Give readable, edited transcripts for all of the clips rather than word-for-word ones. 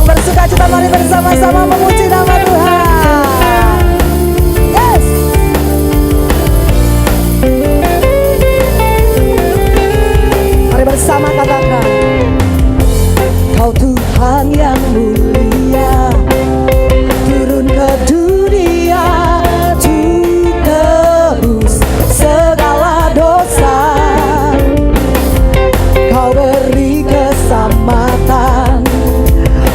yang bersuka cita, mari bersama-sama memuji nama Tuhan. Yes. Mari bersama katakan, Kau Tuhan yang mulia, turun ke dunia untuk tebus segala dosa. Kau beri keselamatan,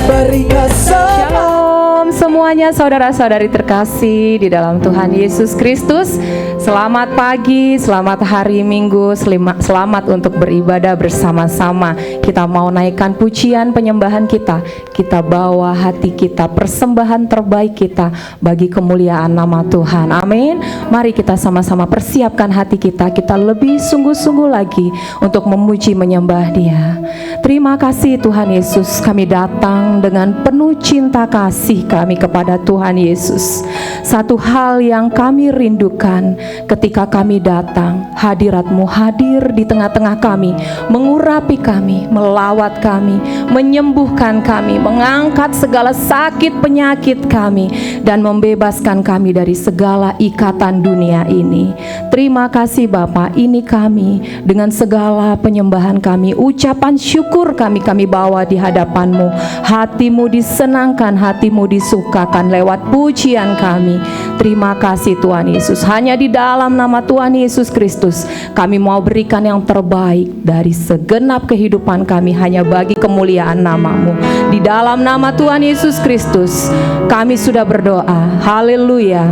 beri Shalom semuanya, saudara-saudari terkasih di dalam Tuhan Yesus Kristus. Selamat pagi, selamat hari Minggu, selamat untuk beribadah bersama-sama. Kita mau naikkan pujian penyembahan kita. Kita bawa hati kita, persembahan terbaik kita bagi kemuliaan nama Tuhan. Amin. Mari kita sama-sama persiapkan hati kita. Kita lebih sungguh-sungguh lagi untuk memuji menyembah Dia. Terima kasih Tuhan Yesus. Kami datang dengan penuh cinta kasih kami kepada Tuhan Yesus. Satu hal yang kami rindukan ketika kami datang, hadirat-Mu hadir di tengah-tengah kami, mengurapi kami, melawat kami, menyembuhkan kami, mengangkat segala sakit penyakit kami, dan membebaskan kami dari segala ikatan dunia ini. Terima kasih Bapa, ini kami dengan segala penyembahan kami, ucapan syukur kami bawa di hadapan-Mu. Hati-Mu disenangkan, hati-Mu disukakan lewat pujian kami. Terima kasih Tuhan Yesus. Hanya di dalam nama Tuhan Yesus Kristus kami mau berikan yang terbaik dari segenap kehidupan kami, hanya bagi kemuliaan nama-Mu. Di dalam nama Tuhan Yesus Kristus kami sudah berdoa. Haleluya.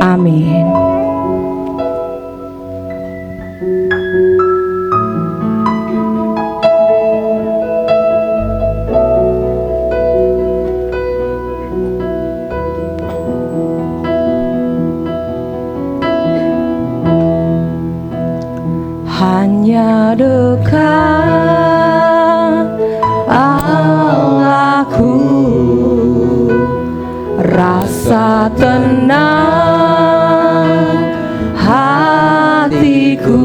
Amin. Hanya dekat Allahku, rasa tenang hatiku.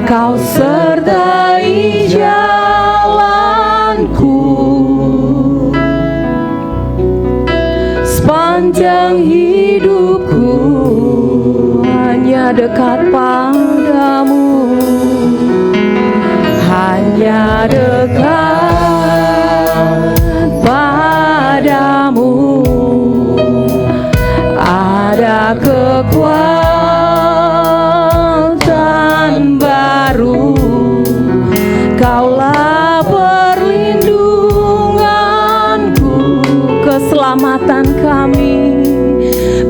Kau sertai jalanku sepanjang hidupku. Hanya dekat padamu, hanya dekat padamu. Ada kekuatan baru, Kaulah perlindunganku, keselamatan kami,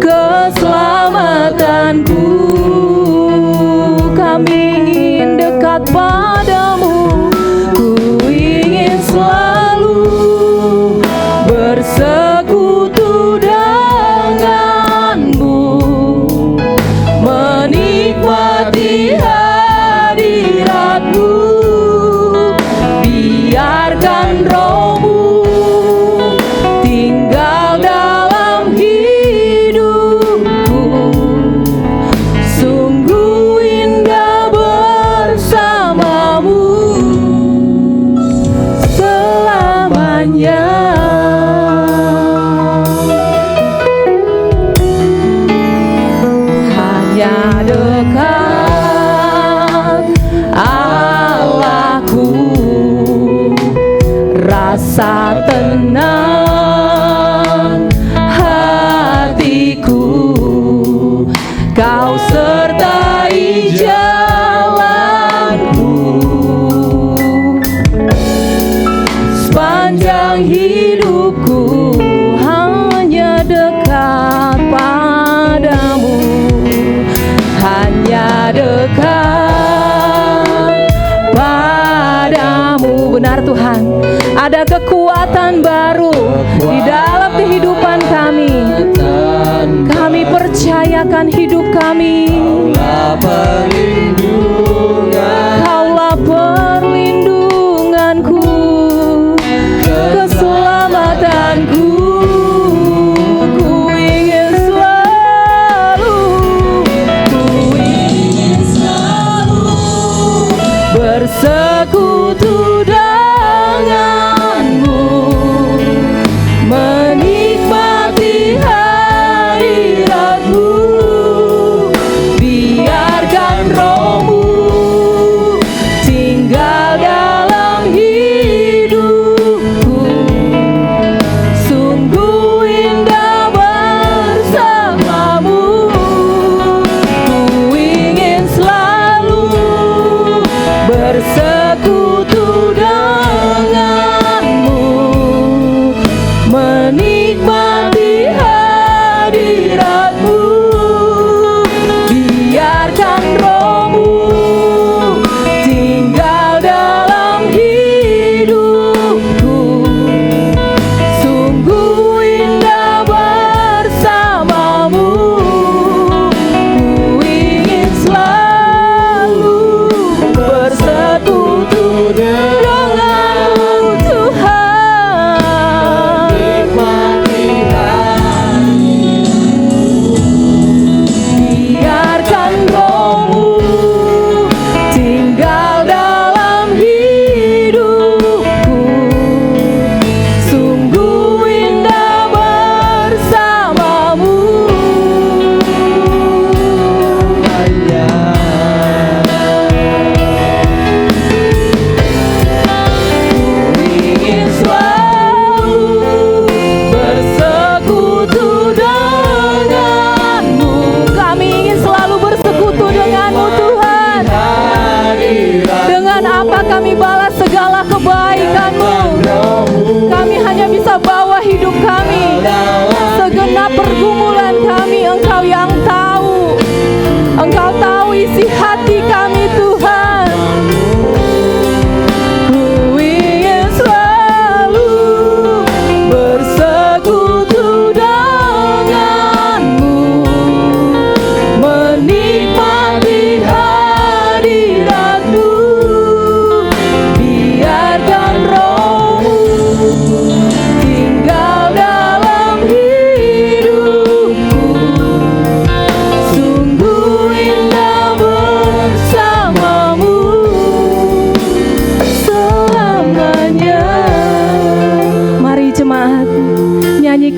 keselamatanku. Kami ingin dekat padamu, ku ingin selalu bersekutu denganmu, menikmati hadiratmu. Biarkan rohmu tinggal dalam hidupku. Sungguh indah bersamamu selamanya. Hanya dekat Allahku, rasa tenang hatiku. Kau sertai jalanku sepanjang hidupku. Hanya dekat padamu, hanya dekat padamu. Benar Tuhan, ada kekuatan baru di dalam kehidupan kami. Kami percayakan hidup kami. Kaulah perlindunganku, keselamatanku. Ku ingin selalu bersekutu denganmu,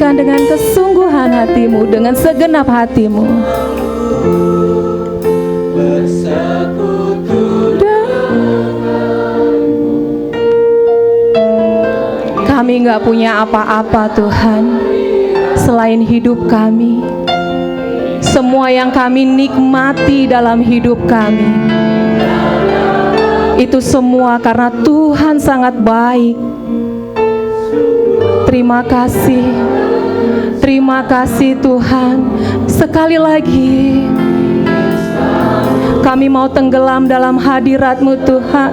lakukan dengan kesungguhan hatimu, dengan segenap hatimu. Kami gak punya apa-apa Tuhan selain hidup kami. Semua yang kami nikmati dalam hidup kami, itu semua karena Tuhan sangat baik. Terima kasih Tuhan. Sekali lagi kami mau tenggelam dalam hadirat-Mu Tuhan.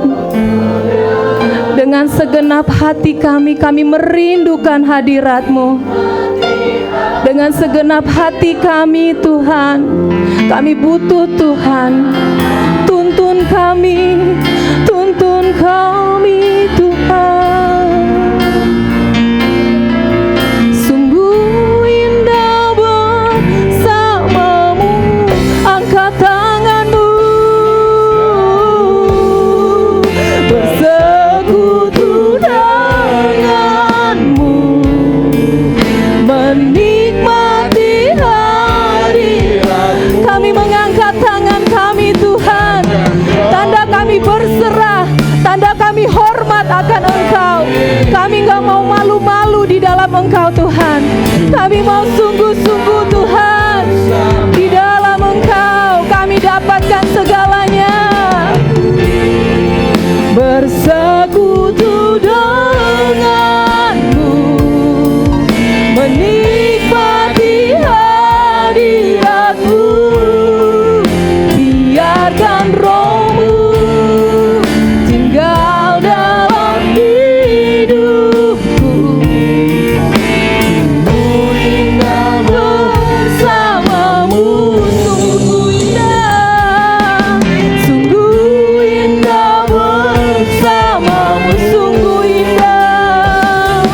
Dengan segenap hati kami merindukan hadirat-Mu. Dengan segenap hati kami Tuhan, kami butuh Tuhan. Tuntun kami Tuhan. Sungguh indah bersamamu, angkat tanganmu, bersekutu denganmu, menikmati hadirat-Mu. Kami mengangkat tangan kami Tuhan, tanda kami berserah, tanda kami hormat akan Engkau. Kami gak mau malu-malu di dalam Engkau Tuhan. Kami mau sungguh-sungguh Tuhan. Di dalam Engkau kami dapatkan segalanya. Bersekutu denganmu, menikmati hadirat-Mu. Biarkan Roh-Mu tinggal dalam hidupku. Sungguh indah bersamamu, sungguh indah, sungguh indah bersamamu, sungguh indah.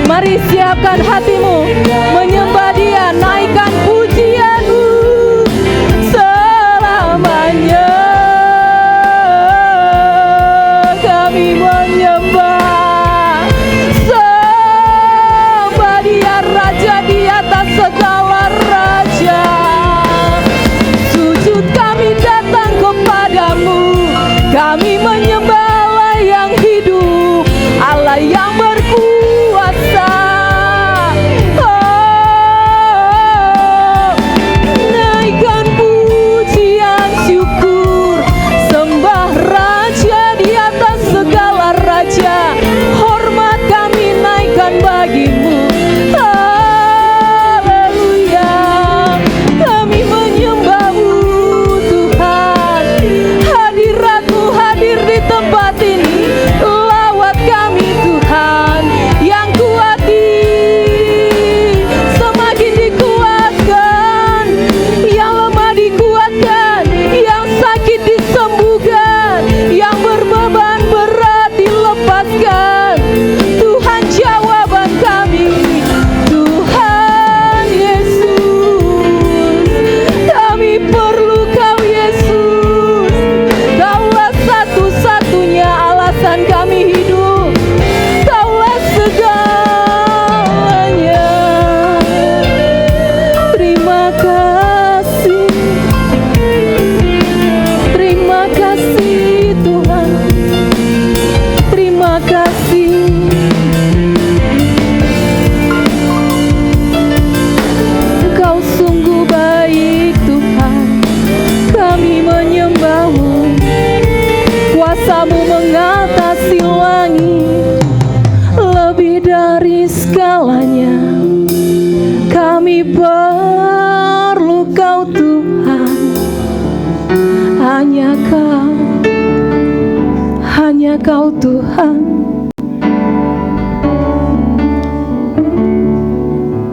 Mari siapkan hatimu menyembah Dia, naikkan pujian-Mu selamanya. Kami menyembah, sembah Dia, Raja di atas segala raja. Sujud kami datang kepadamu, kami menyembah Allah yang hidup, Allah yang berkuasa. Naikkan pujian syukur, sembah Raja di atas segala raja. Hormat kami naikkan bagi-Mu. Haleluya. Kami menyembah-Mu Tuhan. Hadirat-Mu hadir di tempat ini. Lawat kami Tuhan. Yang kuati semakin dikuatkan, yang lemah dikuatkan, yang sakit disembuhkan, yang berbeban berat dilepaskan. Tuhan jawaban kami, Tuhan Yesus. Kami perlu Kau Yesus. Kaulah satu-satunya alasan kami hidup. Kaulah segalanya. Terima kasih. Terima kasih Tuhan. Terima kasih. Engkau sungguh baik Tuhan. Kami menyembah-Mu. Kuasa-Mu mengatasi langit, lebih dari segalanya. Kami perlu Kau Tuhan. Hanya Kau Tuhan.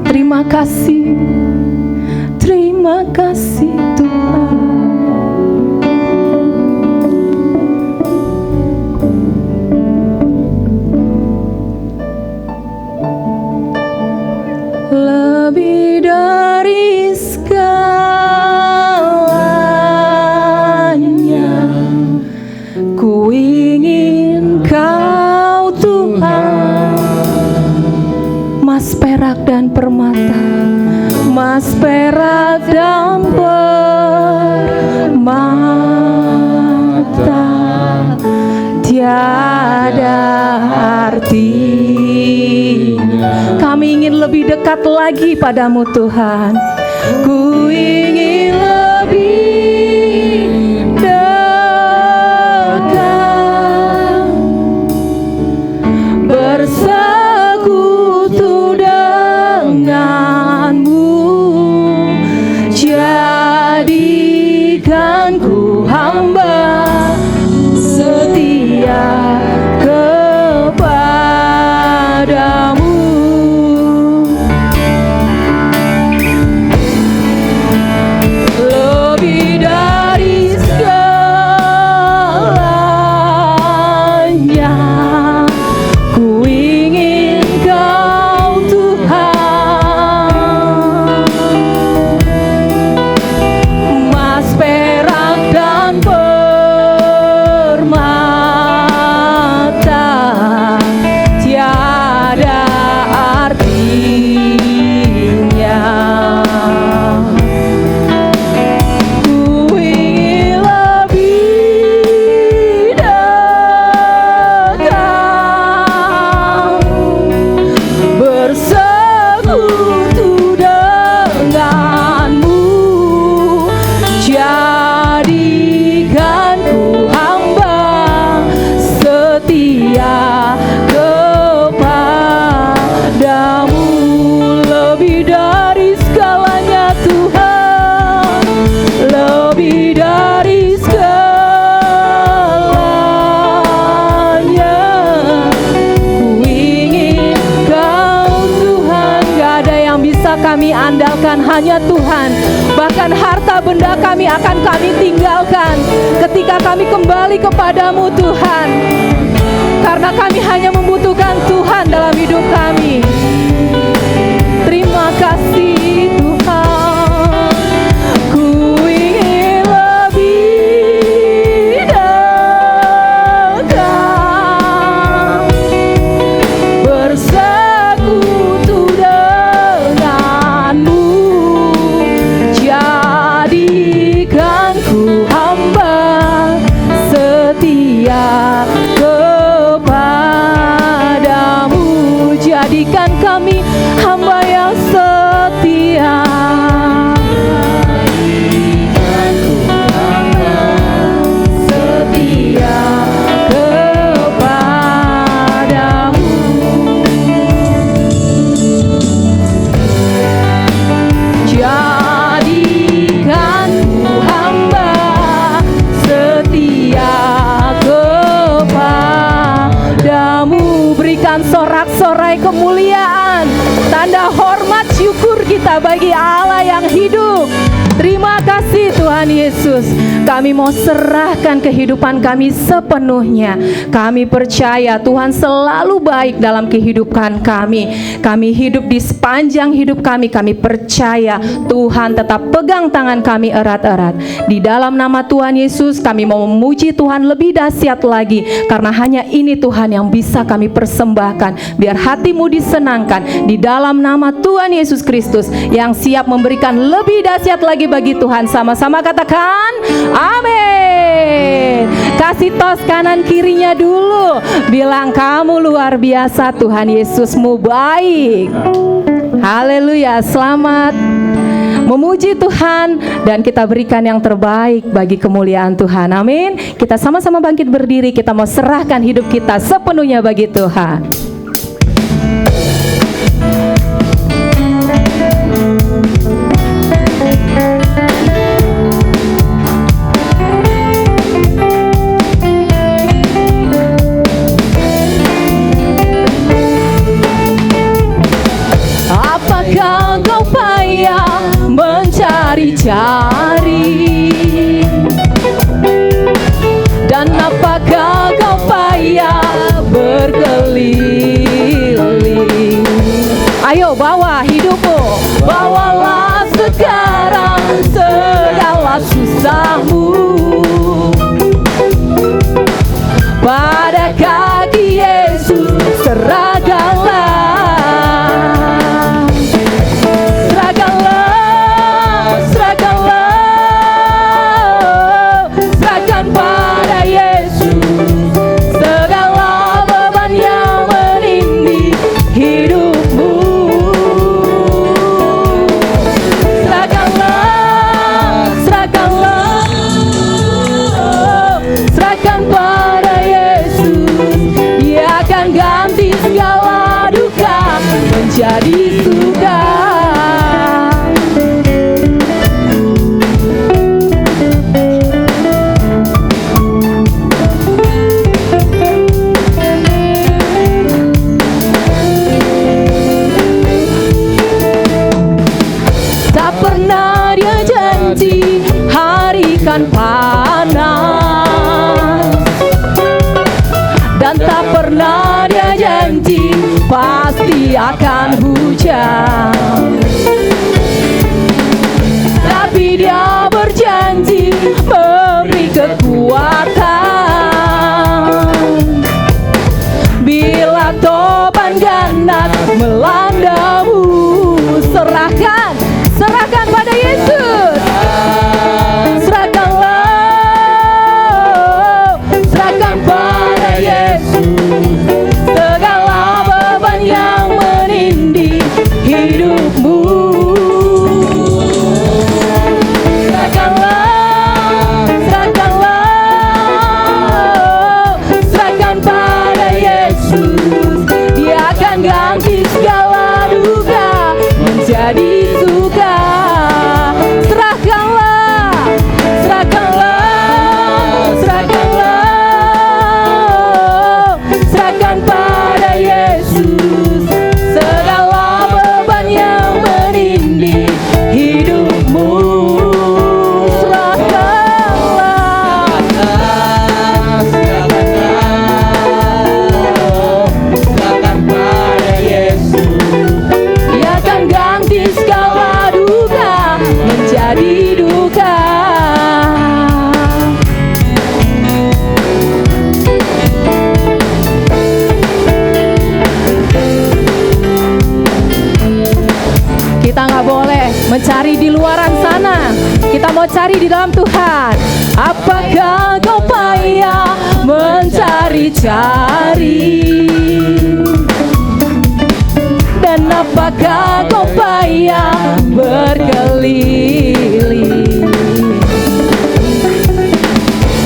Terima kasih Tuhan. Lebih dari segalanya, ku ingin Kau Tuhan. Mas perak dan permata, emas, perak dan permata, tiada artinya. Kami ingin lebih dekat lagi padamu Tuhan. Ku ingin lebih dekat, bersekutu denganmu, jadikan ku hamba setia kepadamu. Lebih dari segalanya, ku ingin Kau Tuhan. Emas, perak dan permata, tiada artinya. Ku ingin lebih dekat, bersekutu denganmu, jadikan ku hamba setia kepadamu. Lebih dari segalanya Tuhan, lebih dari segalanya, ku ingin Kau Tuhan. Gak ada yang bisa kami andalkan, hanya Tuhan. Bahkan harta benda kami akan kami tinggalkan ketika kami kembali kepadamu Tuhan, karena kami hanya membutuhkan Tuhan dalam hidup kami. Terima kasih Tuhan. Ku ingin lebih dekat, bersekutu denganmu, jadikan ku hamba setia kepadamu. Jadikan kami hamba yang setia. Jadikan ku hamba setia kepadamu. Jadikan ku hamba setia kepadamu. Berikan sorak-sorai kemuliaan, tanda hormat syukur kita bagi Allah yang hidup. Terima kasih Tuhan Yesus. Kami mau serahkan kehidupan kami sepenuhnya. Kami percaya Tuhan selalu baik dalam kehidupan kami. Kami hidup di sepanjang hidup kami. Kami percaya Tuhan tetap pegang tangan kami erat-erat. Di dalam nama Tuhan Yesus kami mau memuji Tuhan lebih dahsyat lagi, karena hanya ini Tuhan yang bisa kami persembahkan. Biar hatimu disenangkan di dalam nama Tuhan Yesus Kristus yang siap memberikan lebih dahsyat lagi bagi Tuhan. Sama-sama katakan amin. Kasih tos kanan kirinya dulu, bilang kamu luar biasa, Tuhan Yesusmu baik. Haleluya. Selamat memuji Tuhan, dan kita berikan yang terbaik bagi kemuliaan Tuhan. Amin. Kita sama-sama bangkit berdiri. Kita mau serahkan hidup kita sepenuhnya bagi Tuhan. Apakah kau payah mencari-cari, dan apakah kau payah berkeliling? Ayo bawa hidupmu, bawalah sekarang segala susahmu pada kaki Yesus, serahkanlah. menjadi suka. Tak pernah dia janji hari kan panas, dan tak pernah dia janji pasti akan hujan. Tapi dia berjanji memberi kekuatan bila topan ganas melandamu. Serahkan pada Yesus. Serahkan pada Yesus segala beban yang menindih hidupmu. Serahkan pada Yesus. Dia akan ganti segala duka menjadi suka. Serahkan pada Yesus segala beban yang menindih hidupmu. Serahkan pada Yesus. Dia akan ganti segala duka menjadi duka. Kita nggak boleh mencari di luaran sana, kita mau cari di dalam Tuhan. Apakah kau payah mencari-cari, dan apakah kau payah berkeliling?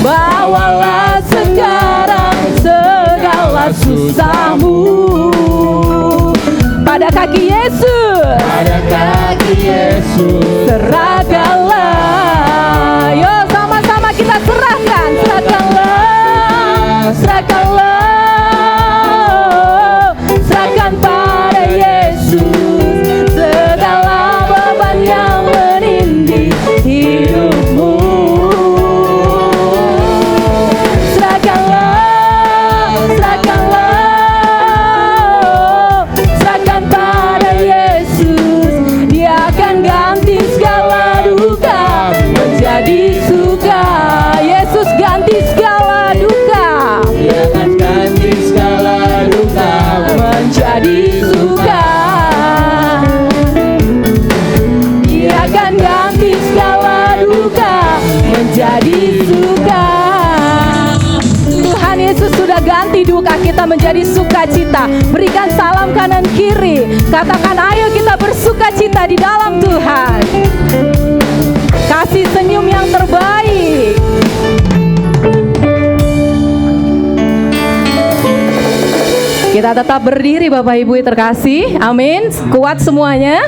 Bawalah sekarang segala susahmu pada kaki Yesus. Pada kaki Yesus. Serahkanlah. Yo, sama-sama kita serahkan. Serahkan pada Yesus segala beban yang menindih hidupmu. Serahkan pada Yesus. Dia akan ganti segala duka menjadi suka. Yesus ganti segala duka. Dia akan ganti segala duka menjadi suka. Dia akan ganti segala duka menjadi suka. Tuhan Yesus sudah ganti duka kita menjadi sukacita. Berikan salam kanan kiri. Katakan, ayo kita bersukacita di dalam Tuhan. Kasih senyum yang terbaik. Kita tetap berdiri Bapak Ibu terkasih. Amin. Kuat semuanya.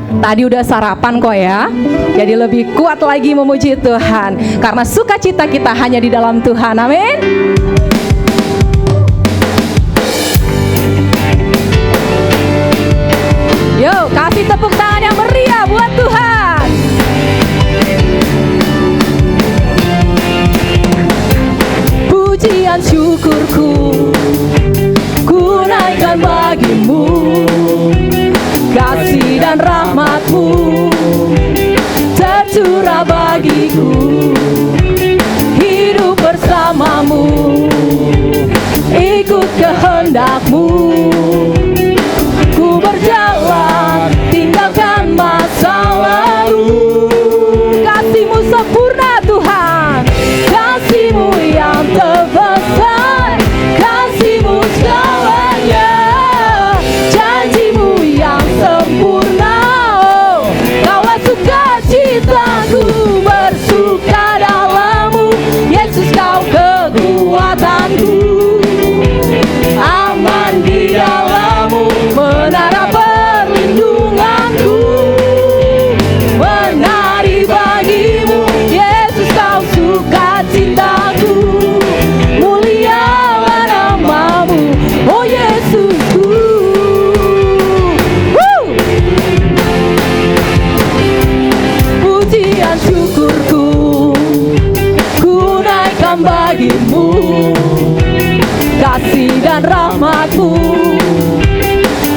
Tadi udah sarapan kok ya. Jadi lebih kuat lagi memuji Tuhan, karena sukacita kita hanya di dalam Tuhan. Amin. Yo, kasih tepuk tangan yang meriah buat Tuhan. Pujian syukurku ku naikkan bagimu, kasih dan rahmat-Mu tercurah bagiku. Hidup bersama-Mu, ikut kehendak-Mu. Ku berjalan, tinggalkan masa lalu. Kasih-Mu sempurna Tuhan, kasih-Mu yang terbesar, kasih-Mu segalanya, janji-Mu yang sempurna. Oh, Kaulah sukacitaku, bersuka dalam-Mu. Yesus, Kau kekuatanku, aman di dalam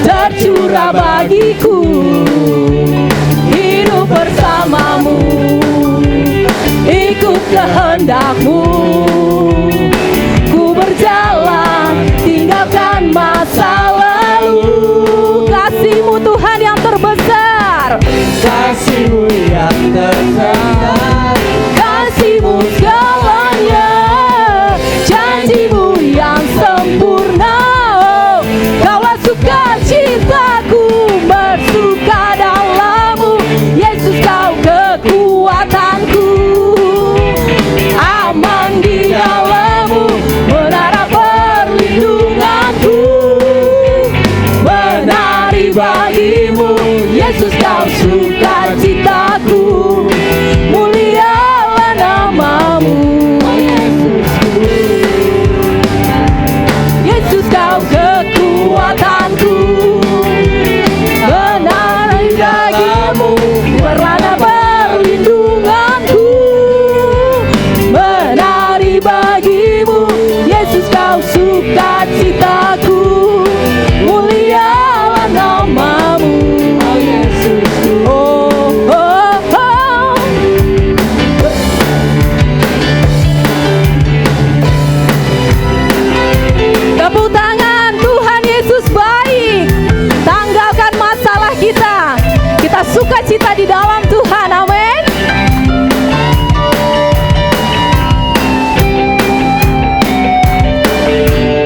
tercurah bagiku, hidup bersamamu, ikut kehendak-Mu. Ku berjalan, tinggalkan masa lalu. Kasih-Mu Tuhan yang terbesar, Kasih-Mu yang terbesar, kasih-Mu segalanya, janji-Mu yang sempurna. Oh, Kaulah sukacitaku, bersuka dalam-Mu. Yesus, Kau kekuatanku, aman di dalam-Mu, menara perlindunganku. Menari bagi-Mu, Yesus, Kau sukacitaku, mulialah nama-Mu. Yesus, Kau kekuatanku, menari bagi-Mu, warna perlindunganku. Menari bagi-Mu, Yesus, Kau sukacitaku, mulialah nama-Mu. Oh, oh, oh. Tepuk tangan, Tuhan Yesus baik. Tanggalkan masalah kita. Kita sukacita di dalam Tuhan, amin.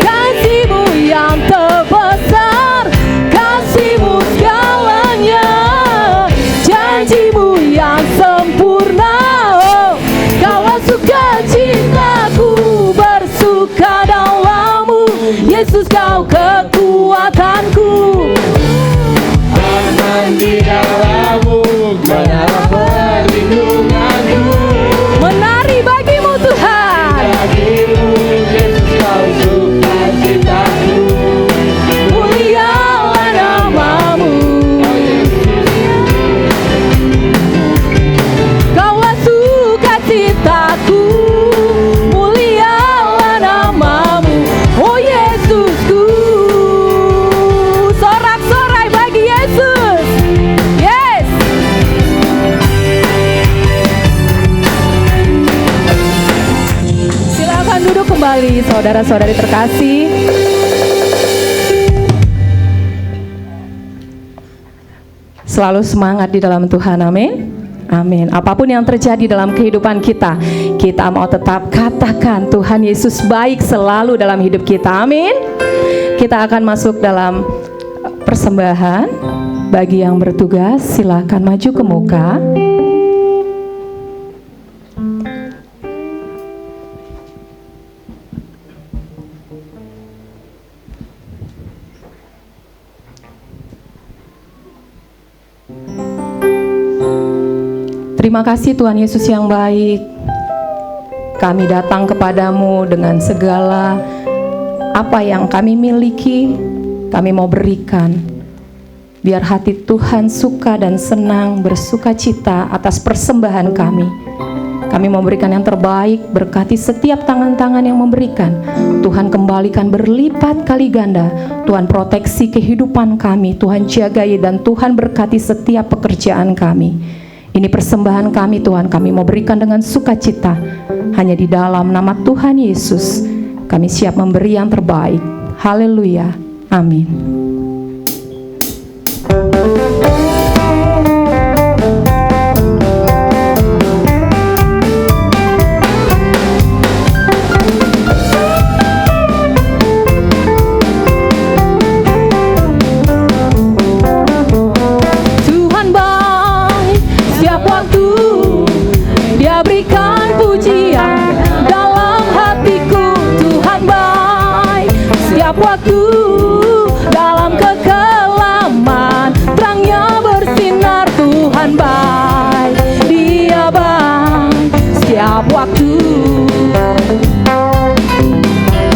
Kasih-Mu yang terbesar, kasih-Mu segalanya, janji-Mu yang sempurna. Oh, Kaulah sukacitaku, bersuka dalam-Mu. Yesus, Kau kekuatanku, aman di dalam-Mu, menara perlindunganku. menari bagi-Mu Tuhan, Bagi-Mu, Yesus, Kau sukacitaku, mulialah nama-Mu. Kaulah sukacitaku, mulialah nama-Mu. Oh Yesusku, sorak-sorai bagi Yesus. Yes. Silakan duduk kembali, saudara-saudari terkasih. Selalu semangat di dalam Tuhan, amin. Amin. Apapun yang terjadi dalam kehidupan kita, kita mau tetap katakan Tuhan Yesus baik selalu dalam hidup kita, amin. Kita akan masuk dalam persembahan. Bagi yang bertugas, silakan maju ke muka. Terima kasih Tuhan Yesus yang baik. Kami datang kepadamu dengan segala apa yang kami miliki, kami mau berikan. Biar hati Tuhan suka dan senang, bersuka cita atas persembahan kami. Kami mau berikan yang terbaik, berkati setiap tangan-tangan yang memberikan. Tuhan kembalikan berlipat kali ganda. Tuhan proteksi kehidupan kami, Tuhan jagai dan Tuhan berkati setiap pekerjaan kami. Ini persembahan kami Tuhan, kami mau berikan dengan sukacita. Hanya di dalam nama Tuhan Yesus, kami siap memberi yang terbaik. Haleluya, amin. Waktu dalam kekelaman, terangnya bersinar. Tuhan baik, Dia baik setiap waktu.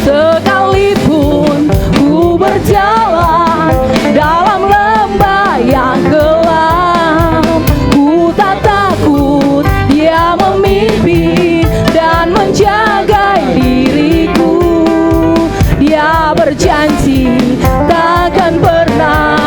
Sekalipun ku berjalan dalam lembah yang gelap, ku tak takut, Dia memimpin dan menjaga diriku. Dia berjanji takkan pernah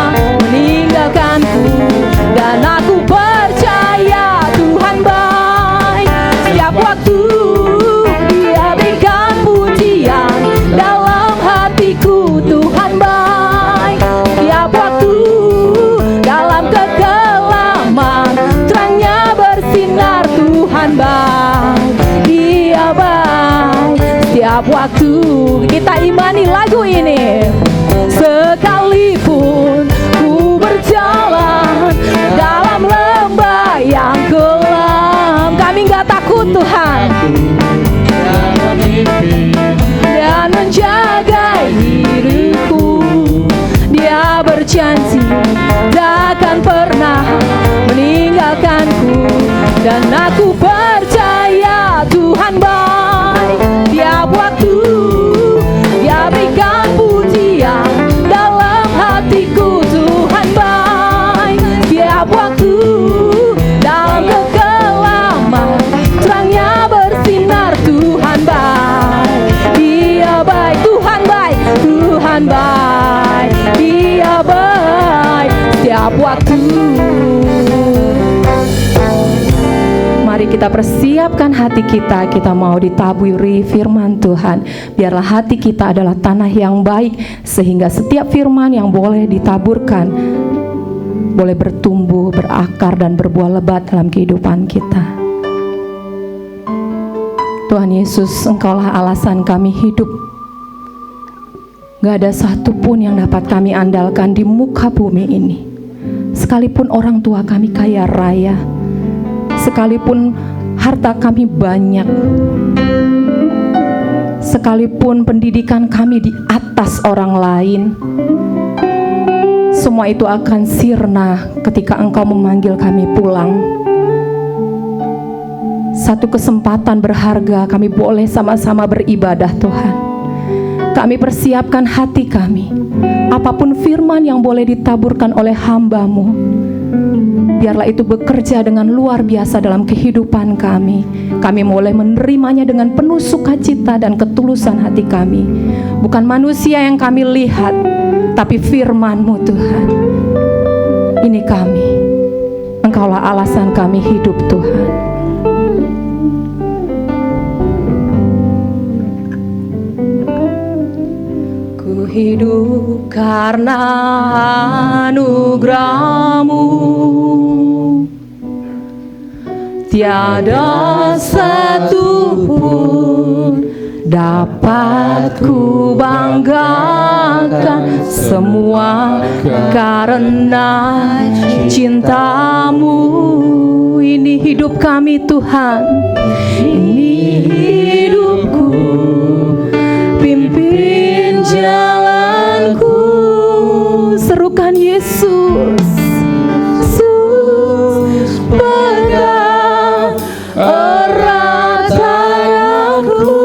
Kita imani lagu ini. Sekalipun ku berjalan dalam lembah yang kelam, kami gak takut Tuhan, dan menjaga hidupku. Dia berjanji takkan pernah meninggalkanku, dan aku percaya Tuhan baik. Tiap waktu Dia berikan pujian dalam hatiku. Tuhan baik. Tiap waktu dalam kekelaman terangnya bersinar. Tuhan baik. Dia baik. Tuhan baik. Tuhan baik. Dia baik setiap waktu. Mari kita persiapkan hati kita. Kita mau ditaburi firman Tuhan. Biarlah hati kita adalah tanah yang baik, sehingga setiap firman yang boleh ditaburkan boleh bertumbuh, berakar, dan berbuah lebat dalam kehidupan kita. Tuhan Yesus, Engkaulah alasan kami hidup. Gak ada satupun yang dapat kami andalkan di muka bumi ini. Sekalipun orang tua kami kaya raya, sekalipun harta kami banyak, sekalipun pendidikan kami di atas orang lain, semua itu akan sirna ketika Engkau memanggil kami pulang. Satu kesempatan berharga kami boleh sama-sama beribadah Tuhan. Kami persiapkan hati kami. Apapun firman yang boleh ditaburkan oleh hamba-Mu, biarlah itu bekerja dengan luar biasa dalam kehidupan kami. Kami boleh menerimanya dengan penuh sukacita dan ketulusan hati kami. Bukan manusia yang kami lihat, tapi firman-Mu Tuhan. Ini kami. Engkaulah alasan kami hidup Tuhan. Ku hidup karena anugerah-Mu. Tiada satu pun dapat ku banggakan, semua karena cinta-Mu. Ini hidup kami Tuhan, ini hidupku, pimpin jalanku. Serukan Yesus. Yesus, pegang erat tanganku.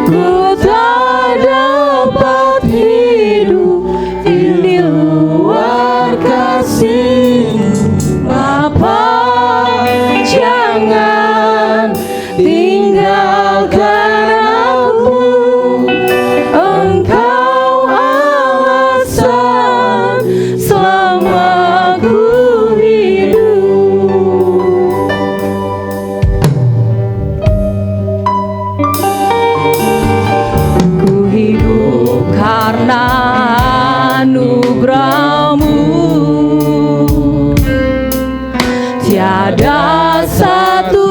Ku tak dapat hidup di luar kasih Bapa. Jangan tinggalkan aku. Engkau alasan selama ku hidup. Ku hidup karena anugerah-Mu. Tiada satu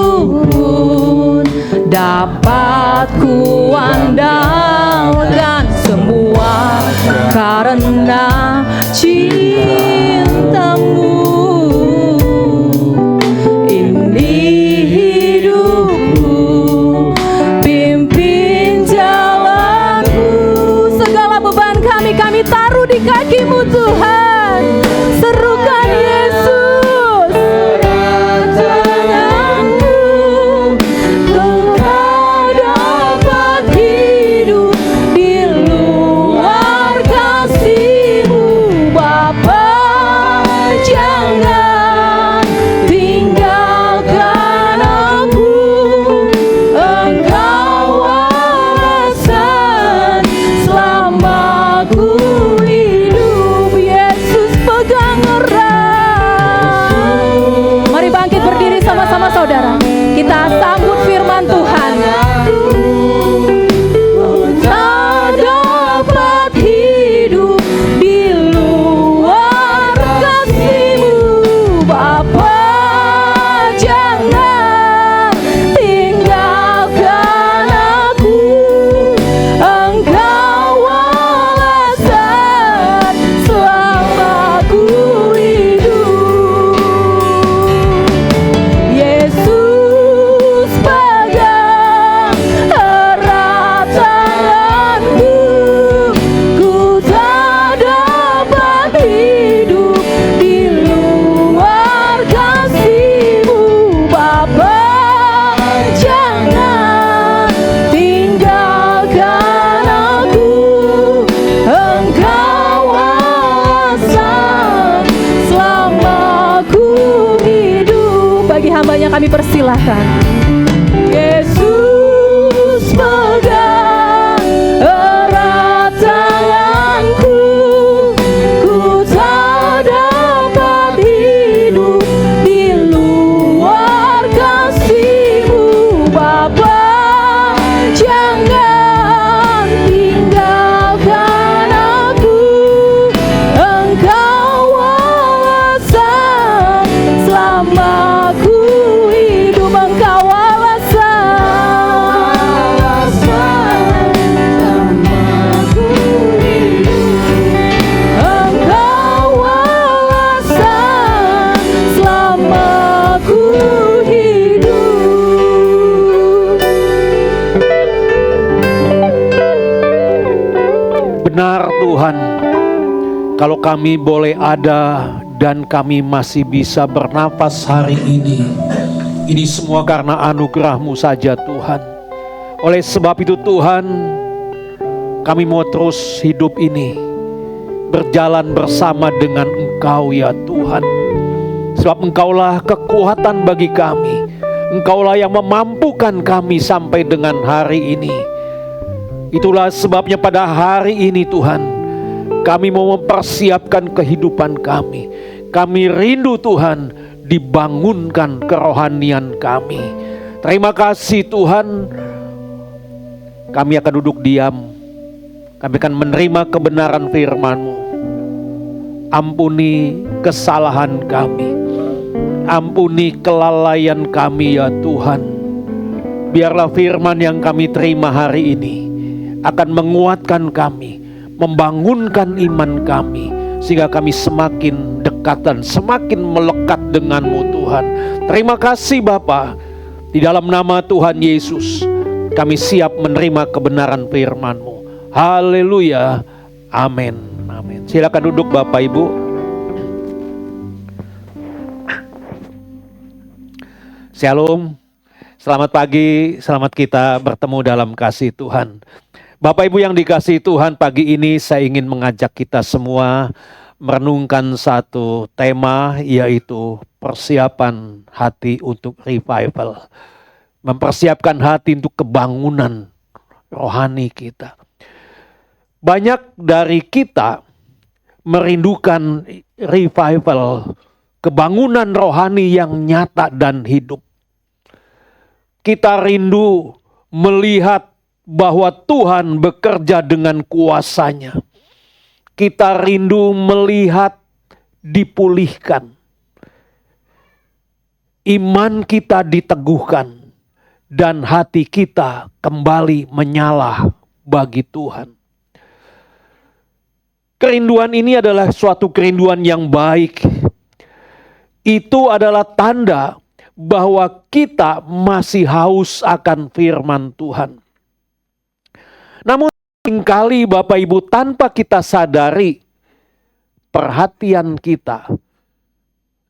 pun dapat ku andalkan, semua karena cinta-Mu. Ini hidupku, pimpin jalanku. Segala beban kami taruh di kaki-Mu Tuhan. Serukan Yesus. Yesus. Kami persilahkan. Yesus pegang erat tanganku, ku tak dapat hidup di luar kasih-Mu Bapa. Jangan tinggalkan aku, Engkau alasan selama ku hidup. Engkau alasan selama ku hidup. Engkau alasan selama ku hidup. Benar Tuhan, kalau kami boleh ada dan kami masih bisa bernapas hari ini semua karena anugerah-Mu saja Tuhan. Oleh sebab itu Tuhan, kami mau terus hidup ini, berjalan bersama dengan Engkau ya Tuhan. Sebab Engkaulah kekuatan bagi kami, Engkaulah yang memampukan kami sampai dengan hari ini. Itulah sebabnya pada hari ini Tuhan, kami mau mempersiapkan kehidupan kami. Kami rindu Tuhan, dibangunkan kerohanian kami. Terima kasih Tuhan. Kami akan duduk diam. Kami akan menerima kebenaran firman-Mu. Ampuni kesalahan kami. Ampuni kelalaian kami ya Tuhan. Biarlah firman yang kami terima hari ini akan menguatkan kami, membangunkan iman kami, sehingga kami semakin dekat dan semakin melekat dengan-Mu Tuhan. Terima kasih Bapa. Di dalam nama Tuhan Yesus, kami siap menerima kebenaran firman-Mu. Haleluya. Amin. Amin. Silakan duduk Bapak Ibu. Shalom. Selamat pagi, selamat kita bertemu dalam kasih Tuhan. Bapak Ibu yang dikasihi Tuhan, pagi ini saya ingin mengajak kita semua merenungkan satu tema, yaitu persiapan hati untuk revival. Mempersiapkan hati untuk kebangunan rohani kita. Banyak dari kita merindukan revival, kebangunan rohani yang nyata dan hidup. Kita rindu melihat bahwa Tuhan bekerja dengan kuasa-Nya. Kita rindu melihat dipulihkan. Iman kita diteguhkan. Dan hati kita kembali menyala bagi Tuhan. Kerinduan ini adalah suatu kerinduan yang baik. Itu adalah tanda bahwa kita masih haus akan firman Tuhan. Namun seringkali Bapak Ibu, tanpa kita sadari, perhatian kita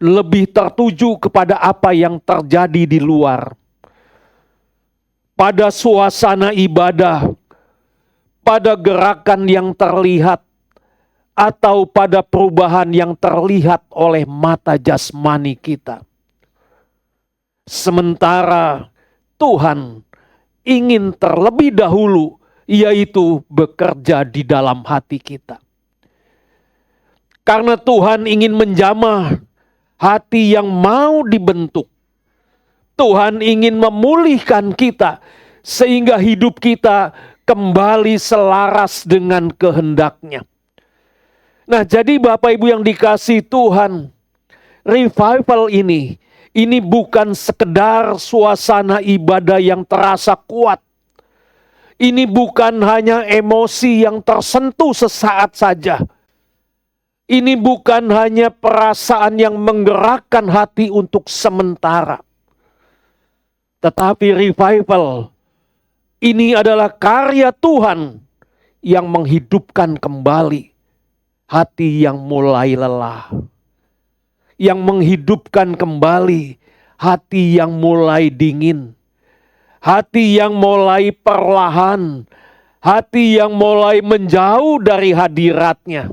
lebih tertuju kepada apa yang terjadi di luar. Pada suasana ibadah, pada gerakan yang terlihat, atau pada perubahan yang terlihat oleh mata jasmani kita. Sementara Tuhan ingin terlebih dahulu, yaitu bekerja di dalam hati kita. Karena Tuhan ingin menjamah hati yang mau dibentuk. Tuhan ingin memulihkan kita sehingga hidup kita kembali selaras dengan kehendak-Nya. Nah, jadi Bapak Ibu yang dikasihi Tuhan, revival ini bukan sekedar suasana ibadah yang terasa kuat. Ini bukan hanya emosi yang tersentuh sesaat saja. Ini bukan hanya perasaan yang menggerakkan hati untuk sementara. Tetapi revival ini adalah karya Tuhan yang menghidupkan kembali hati yang mulai lelah. Yang menghidupkan kembali hati yang mulai dingin. Hati yang mulai perlahan. Hati yang mulai menjauh dari hadirat-Nya.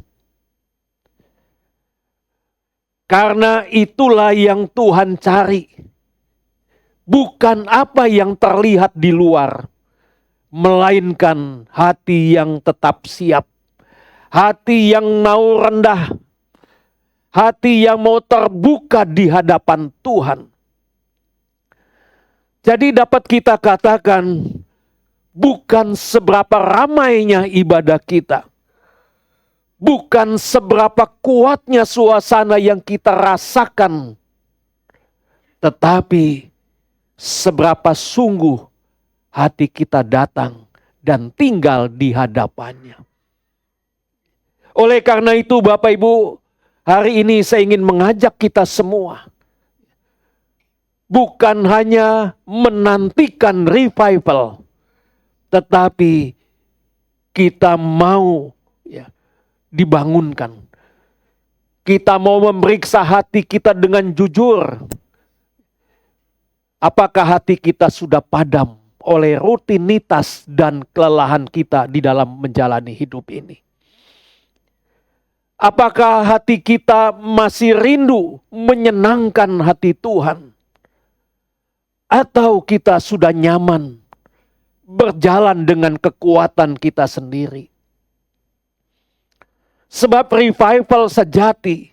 Karena itulah yang Tuhan cari. bukan apa yang terlihat di luar, melainkan hati yang tetap siap, hati yang mau rendah, hati yang mau terbuka di hadapan Tuhan. Jadi dapat kita katakan, bukan seberapa ramainya ibadah kita, bukan seberapa kuatnya suasana yang kita rasakan, tetapi seberapa sungguh hati kita datang dan tinggal di hadapannya. Oleh karena itu Bapak Ibu, hari ini saya ingin mengajak kita semua, bukan hanya menantikan revival, tetapi kita mau dibangunkan. Kita mau memeriksa hati kita dengan jujur. Apakah hati kita sudah padam oleh rutinitas dan kelelahan kita di dalam menjalani hidup ini? Apakah hati kita masih rindu menyenangkan hati Tuhan? Atau kita sudah nyaman berjalan dengan kekuatan kita sendiri? Sebab revival sejati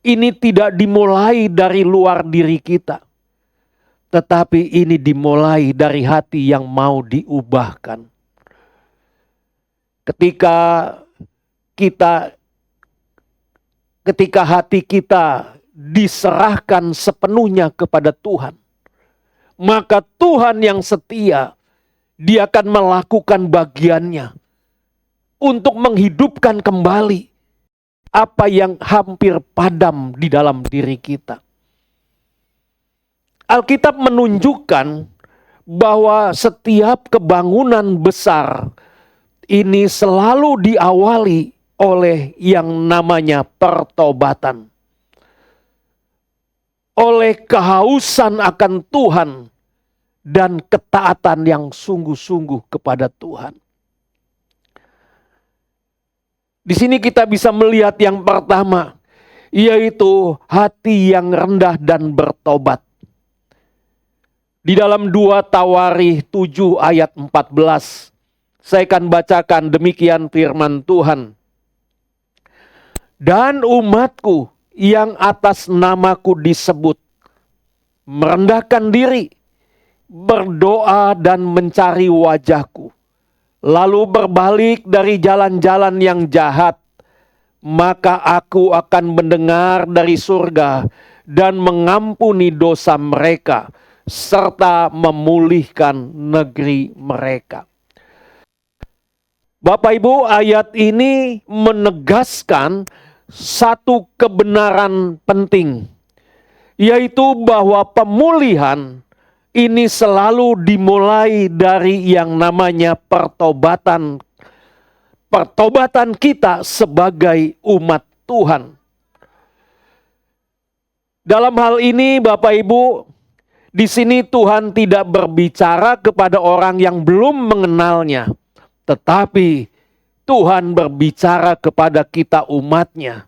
ini tidak dimulai dari luar diri kita, tetapi ini dimulai dari hati yang mau diubahkan. Ketika hati kita diserahkan sepenuhnya kepada Tuhan, maka Tuhan yang setia, Dia akan melakukan bagiannya untuk menghidupkan kembali apa yang hampir padam di dalam diri kita. Alkitab menunjukkan bahwa setiap kebangunan besar ini selalu diawali oleh yang namanya pertobatan. Oleh kehausan akan Tuhan dan ketaatan yang sungguh-sungguh kepada Tuhan. Di sini kita bisa melihat yang pertama, yaitu hati yang rendah dan bertobat. Di dalam 2 Tawarikh 7 ayat 14, saya akan bacakan demikian firman Tuhan. Dan umatku yang atas namaku disebut, merendahkan diri, berdoa dan mencari wajahku, lalu berbalik dari jalan-jalan yang jahat, maka aku akan mendengar dari surga dan mengampuni dosa mereka, serta memulihkan negeri mereka. Bapak Ibu, ayat ini menegaskan satu kebenaran penting, yaitu bahwa pemulihan ini selalu dimulai dari yang namanya pertobatan. Pertobatan kita sebagai umat Tuhan. Dalam hal ini Bapak Ibu, di sini Tuhan tidak berbicara kepada orang yang belum mengenalnya, tetapi Tuhan berbicara kepada kita umatnya,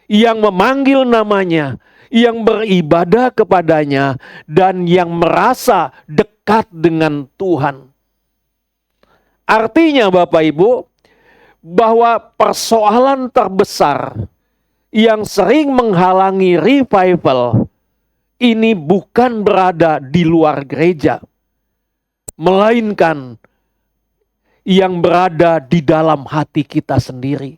yang memanggil namanya, yang beribadah kepadanya, dan yang merasa dekat dengan Tuhan. Artinya Bapak Ibu, bahwa persoalan terbesar yang sering menghalangi revival ini bukan berada di luar gereja, melainkan yang berada di dalam hati kita sendiri.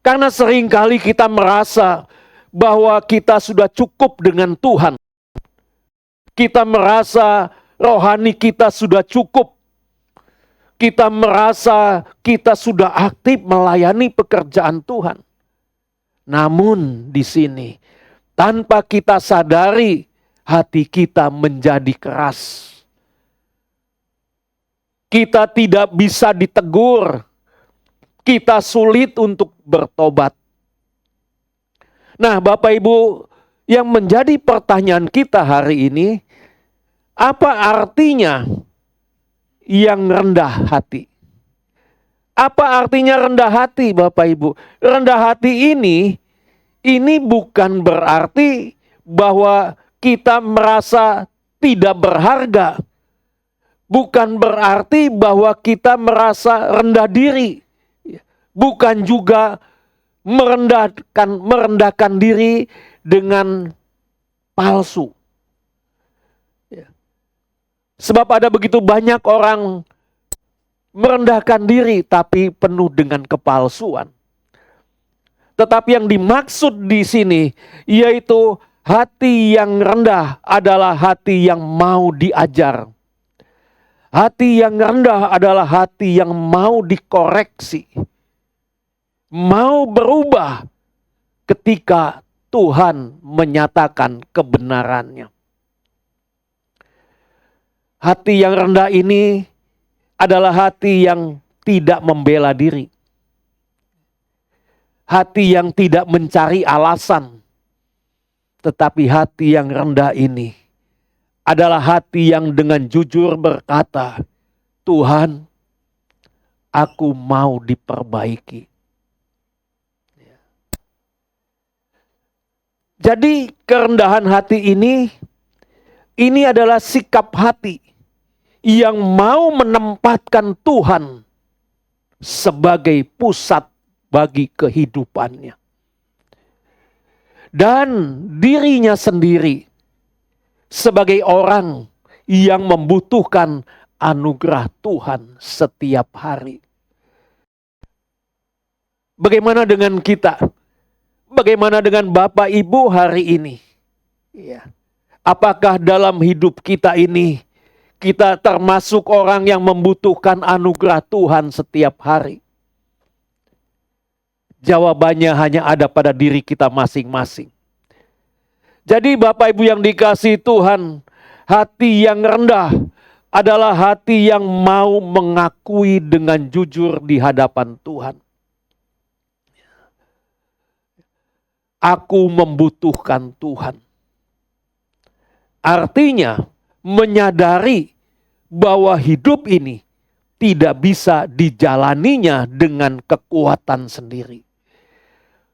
Karena seringkali kita merasa bahwa kita sudah cukup dengan Tuhan. Kita merasa rohani kita sudah cukup. Kita merasa kita sudah aktif melayani pekerjaan Tuhan. Namun di sini, tanpa kita sadari, hati kita menjadi keras. Kita tidak bisa ditegur. Kita sulit untuk bertobat. Nah, Bapak Ibu, yang menjadi pertanyaan kita hari ini, apa artinya yang rendah hati? Apa artinya rendah hati, Bapak Ibu? Rendah hati ini bukan berarti bahwa kita merasa tidak berharga, bukan berarti bahwa kita merasa rendah diri. Bukan juga merendahkan diri dengan palsu. Sebab ada begitu banyak orang merendahkan diri tapi penuh dengan kepalsuan. Tetapi yang dimaksud di sini yaitu hati yang rendah adalah hati yang mau diajar. Hati yang rendah adalah hati yang mau dikoreksi. Mau berubah ketika Tuhan menyatakan kebenarannya. Hati yang rendah ini adalah hati yang tidak membela diri. Hati yang tidak mencari alasan. Tetapi hati yang rendah ini adalah hati yang dengan jujur berkata, Tuhan, aku mau diperbaiki. Jadi kerendahan hati ini adalah sikap hati yang mau menempatkan Tuhan sebagai pusat bagi kehidupannya. Dan dirinya sendiri sebagai orang yang membutuhkan anugerah Tuhan setiap hari. Bagaimana dengan kita? Bagaimana dengan Bapak Ibu hari ini? Ya. Apakah dalam hidup kita ini kita termasuk orang yang membutuhkan anugerah Tuhan setiap hari? Jawabannya hanya ada pada diri kita masing-masing. Jadi Bapak Ibu yang dikasihi Tuhan, hati yang rendah adalah hati yang mau mengakui dengan jujur di hadapan Tuhan. Aku membutuhkan Tuhan. Artinya menyadari bahwa hidup ini tidak bisa dijalaninya dengan kekuatan sendiri.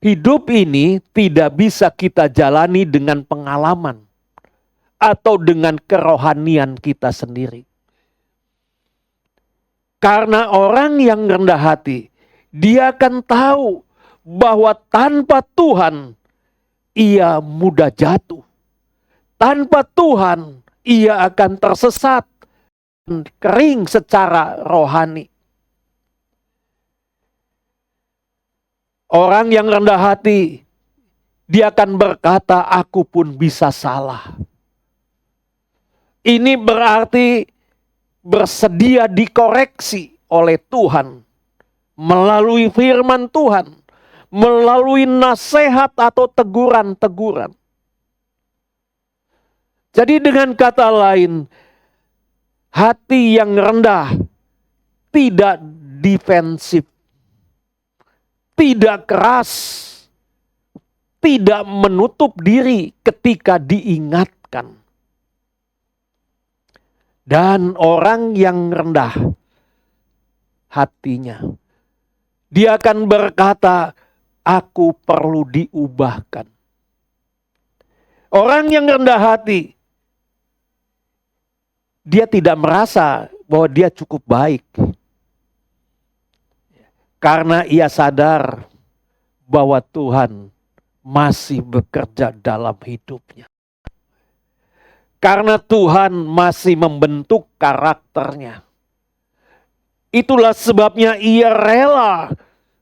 Hidup ini tidak bisa kita jalani dengan pengalaman atau dengan kerohanian kita sendiri. Karena orang yang rendah hati, dia akan tahu bahwa tanpa Tuhan ia mudah jatuh. Tanpa Tuhan ia akan tersesat dan kering secara rohani. Orang yang rendah hati, dia akan berkata, aku pun bisa salah. Ini berarti bersedia dikoreksi oleh Tuhan melalui firman Tuhan, melalui nasihat atau teguran-teguran. Jadi dengan kata lain, hati yang rendah tidak defensif, tidak keras, tidak menutup diri ketika diingatkan. Dan orang yang rendah hatinya, dia akan berkata, aku perlu diubahkan. Orang yang rendah hati, dia tidak merasa bahwa dia cukup baik. Karena ia sadar bahwa Tuhan masih bekerja dalam hidupnya. Karena Tuhan masih membentuk karakternya. Itulah sebabnya ia rela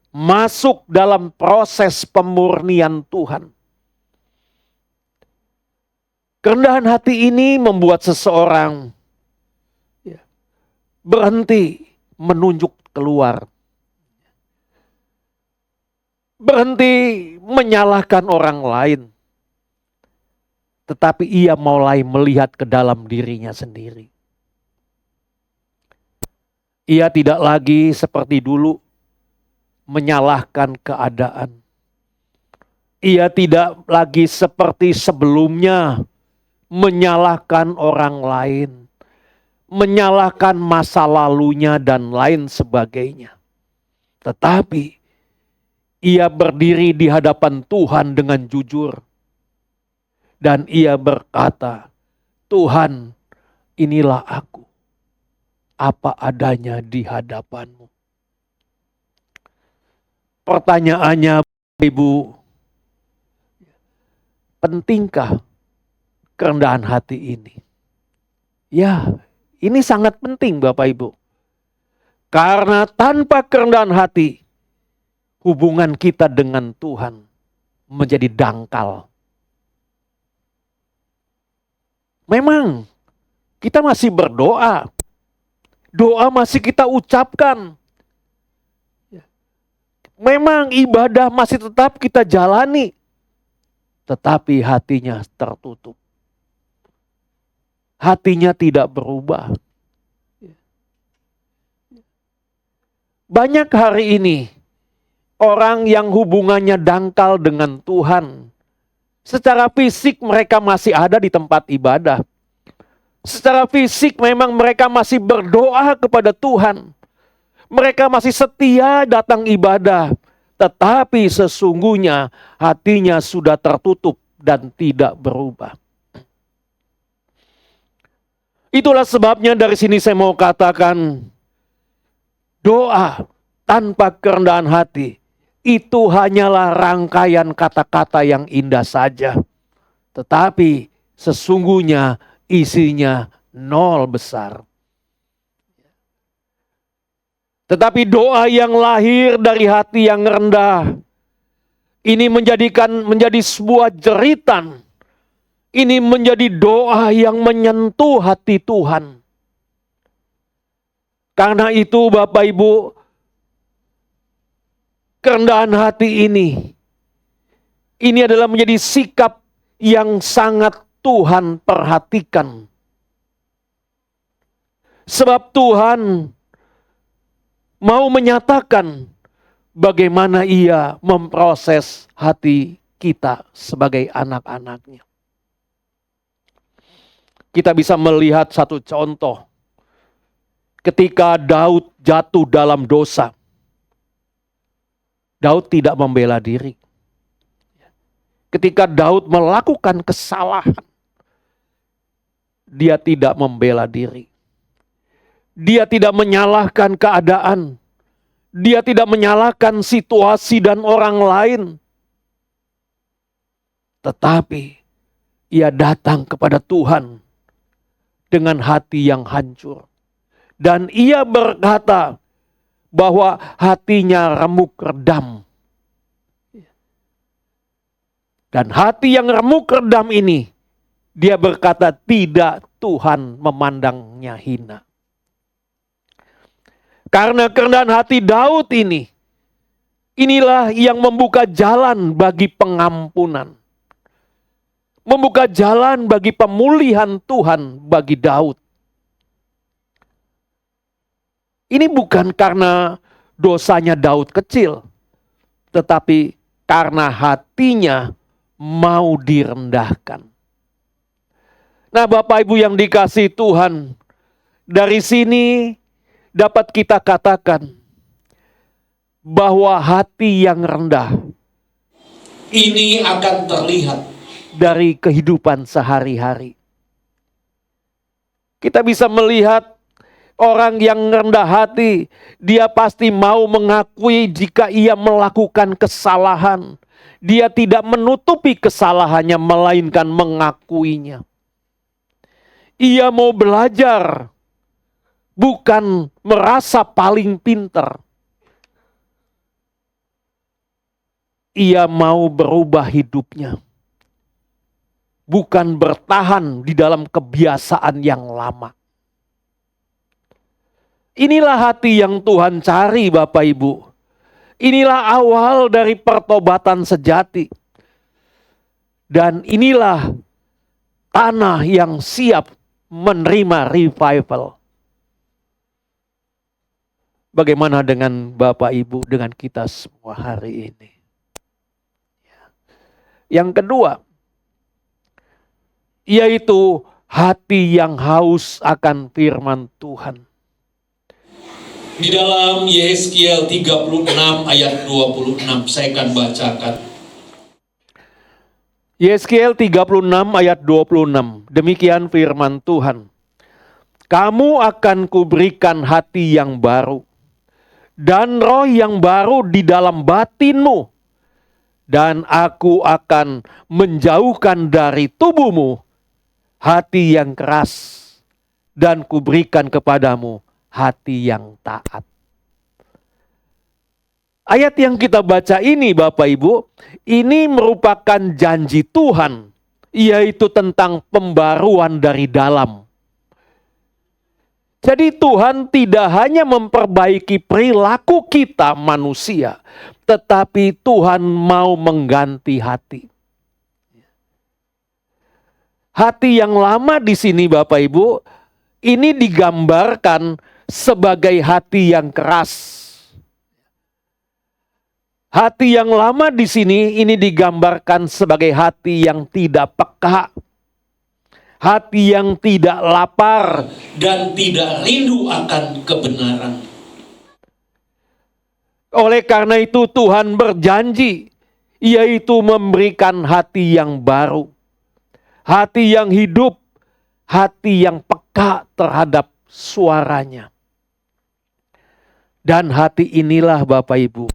masuk dalam proses pemurnian Tuhan. Kerendahan hati ini membuat seseorang berhenti menunjuk keluar. Berhenti menyalahkan orang lain. Tetapi ia mulai melihat ke dalam dirinya sendiri. Ia tidak lagi seperti dulu menyalahkan keadaan. Ia tidak lagi seperti sebelumnya menyalahkan orang lain, menyalahkan masa lalunya dan lain sebagainya. Tetapi ia berdiri di hadapan Tuhan dengan jujur. Dan ia berkata, Tuhan, inilah aku, apa adanya di hadapanmu. Pertanyaannya, Ibu, pentingkah kerendahan hati ini? Ya, ini sangat penting Bapak Ibu. Karena tanpa kerendahan hati, hubungan kita dengan Tuhan menjadi dangkal. Memang kita masih berdoa. Doa masih kita ucapkan. Memang ibadah masih tetap kita jalani. Tetapi hatinya tertutup. Hatinya tidak berubah. Banyak hari ini orang yang hubungannya dangkal dengan Tuhan. Secara fisik mereka masih ada di tempat ibadah. Secara fisik memang mereka masih berdoa kepada Tuhan. Mereka masih setia datang ibadah. Tetapi sesungguhnya hatinya sudah tertutup dan tidak berubah. Itulah sebabnya dari sini saya mau katakan, doa tanpa kerendahan hati itu hanyalah rangkaian kata-kata yang indah saja. Tetapi sesungguhnya isinya nol besar. Tetapi doa yang lahir dari hati yang rendah, ini menjadi sebuah jeritan. Ini menjadi doa yang menyentuh hati Tuhan. Karena itu Bapak Ibu, kerendahan hati ini adalah menjadi sikap yang sangat Tuhan perhatikan. Sebab Tuhan mau menyatakan bagaimana Ia memproses hati kita sebagai anak-anaknya. Kita bisa melihat satu contoh. Ketika Daud jatuh dalam dosa, Daud tidak membela diri. Ketika Daud melakukan kesalahan, dia tidak membela diri. Dia tidak menyalahkan keadaan. Dia tidak menyalahkan situasi dan orang lain. Tetapi ia datang kepada Tuhan dengan hati yang hancur. Dan ia berkata bahwa hatinya remuk redam. Dan hati yang remuk redam ini, dia berkata tidak, Tuhan memandangnya hina. Karena kerendahan hati Daud ini, inilah yang membuka jalan bagi pengampunan. Membuka jalan bagi pemulihan Tuhan bagi Daud. Ini bukan karena dosanya Daud kecil, tetapi karena hatinya mau direndahkan. Nah Bapak Ibu yang dikasihi Tuhan, dari sini dapat kita katakan bahwa hati yang rendah ini akan terlihat dari kehidupan sehari-hari. Kita bisa melihat orang yang rendah hati, dia pasti mau mengakui jika ia melakukan kesalahan. Dia tidak menutupi kesalahannya, melainkan mengakuinya. Ia mau belajar, bukan merasa paling pintar. Ia mau berubah hidupnya, bukan bertahan di dalam kebiasaan yang lama. Inilah hati yang Tuhan cari Bapak Ibu. Inilah awal dari pertobatan sejati. Dan inilah tanah yang siap menerima revival. Bagaimana dengan Bapak Ibu, dengan kita semua hari ini? Yang kedua, yaitu hati yang haus akan firman Tuhan. di dalam Yehezkiel 36 ayat 26, saya akan bacakan. Yeskiel 36 ayat 26. Demikian firman Tuhan. Kamu akan kuberikan hati yang baru dan roh yang baru di dalam batinmu. Dan aku akan menjauhkan dari tubuhmu hati yang keras dan kuberikan kepadamu hati yang taat. Ayat yang kita baca ini Bapak Ibu, ini merupakan janji Tuhan, yaitu tentang pembaruan dari dalam. Jadi Tuhan tidak hanya memperbaiki perilaku kita manusia, tetapi Tuhan mau mengganti hati. Hati yang lama di sini Bapak Ibu, ini digambarkan sebagai hati yang keras. Hati yang lama di sini ini digambarkan sebagai hati yang tidak peka, hati yang tidak lapar dan tidak rindu akan kebenaran. Oleh karena itu Tuhan berjanji, yaitu memberikan hati yang baru, hati yang hidup, hati yang peka terhadap suaranya. Dan hati inilah Bapak Ibu,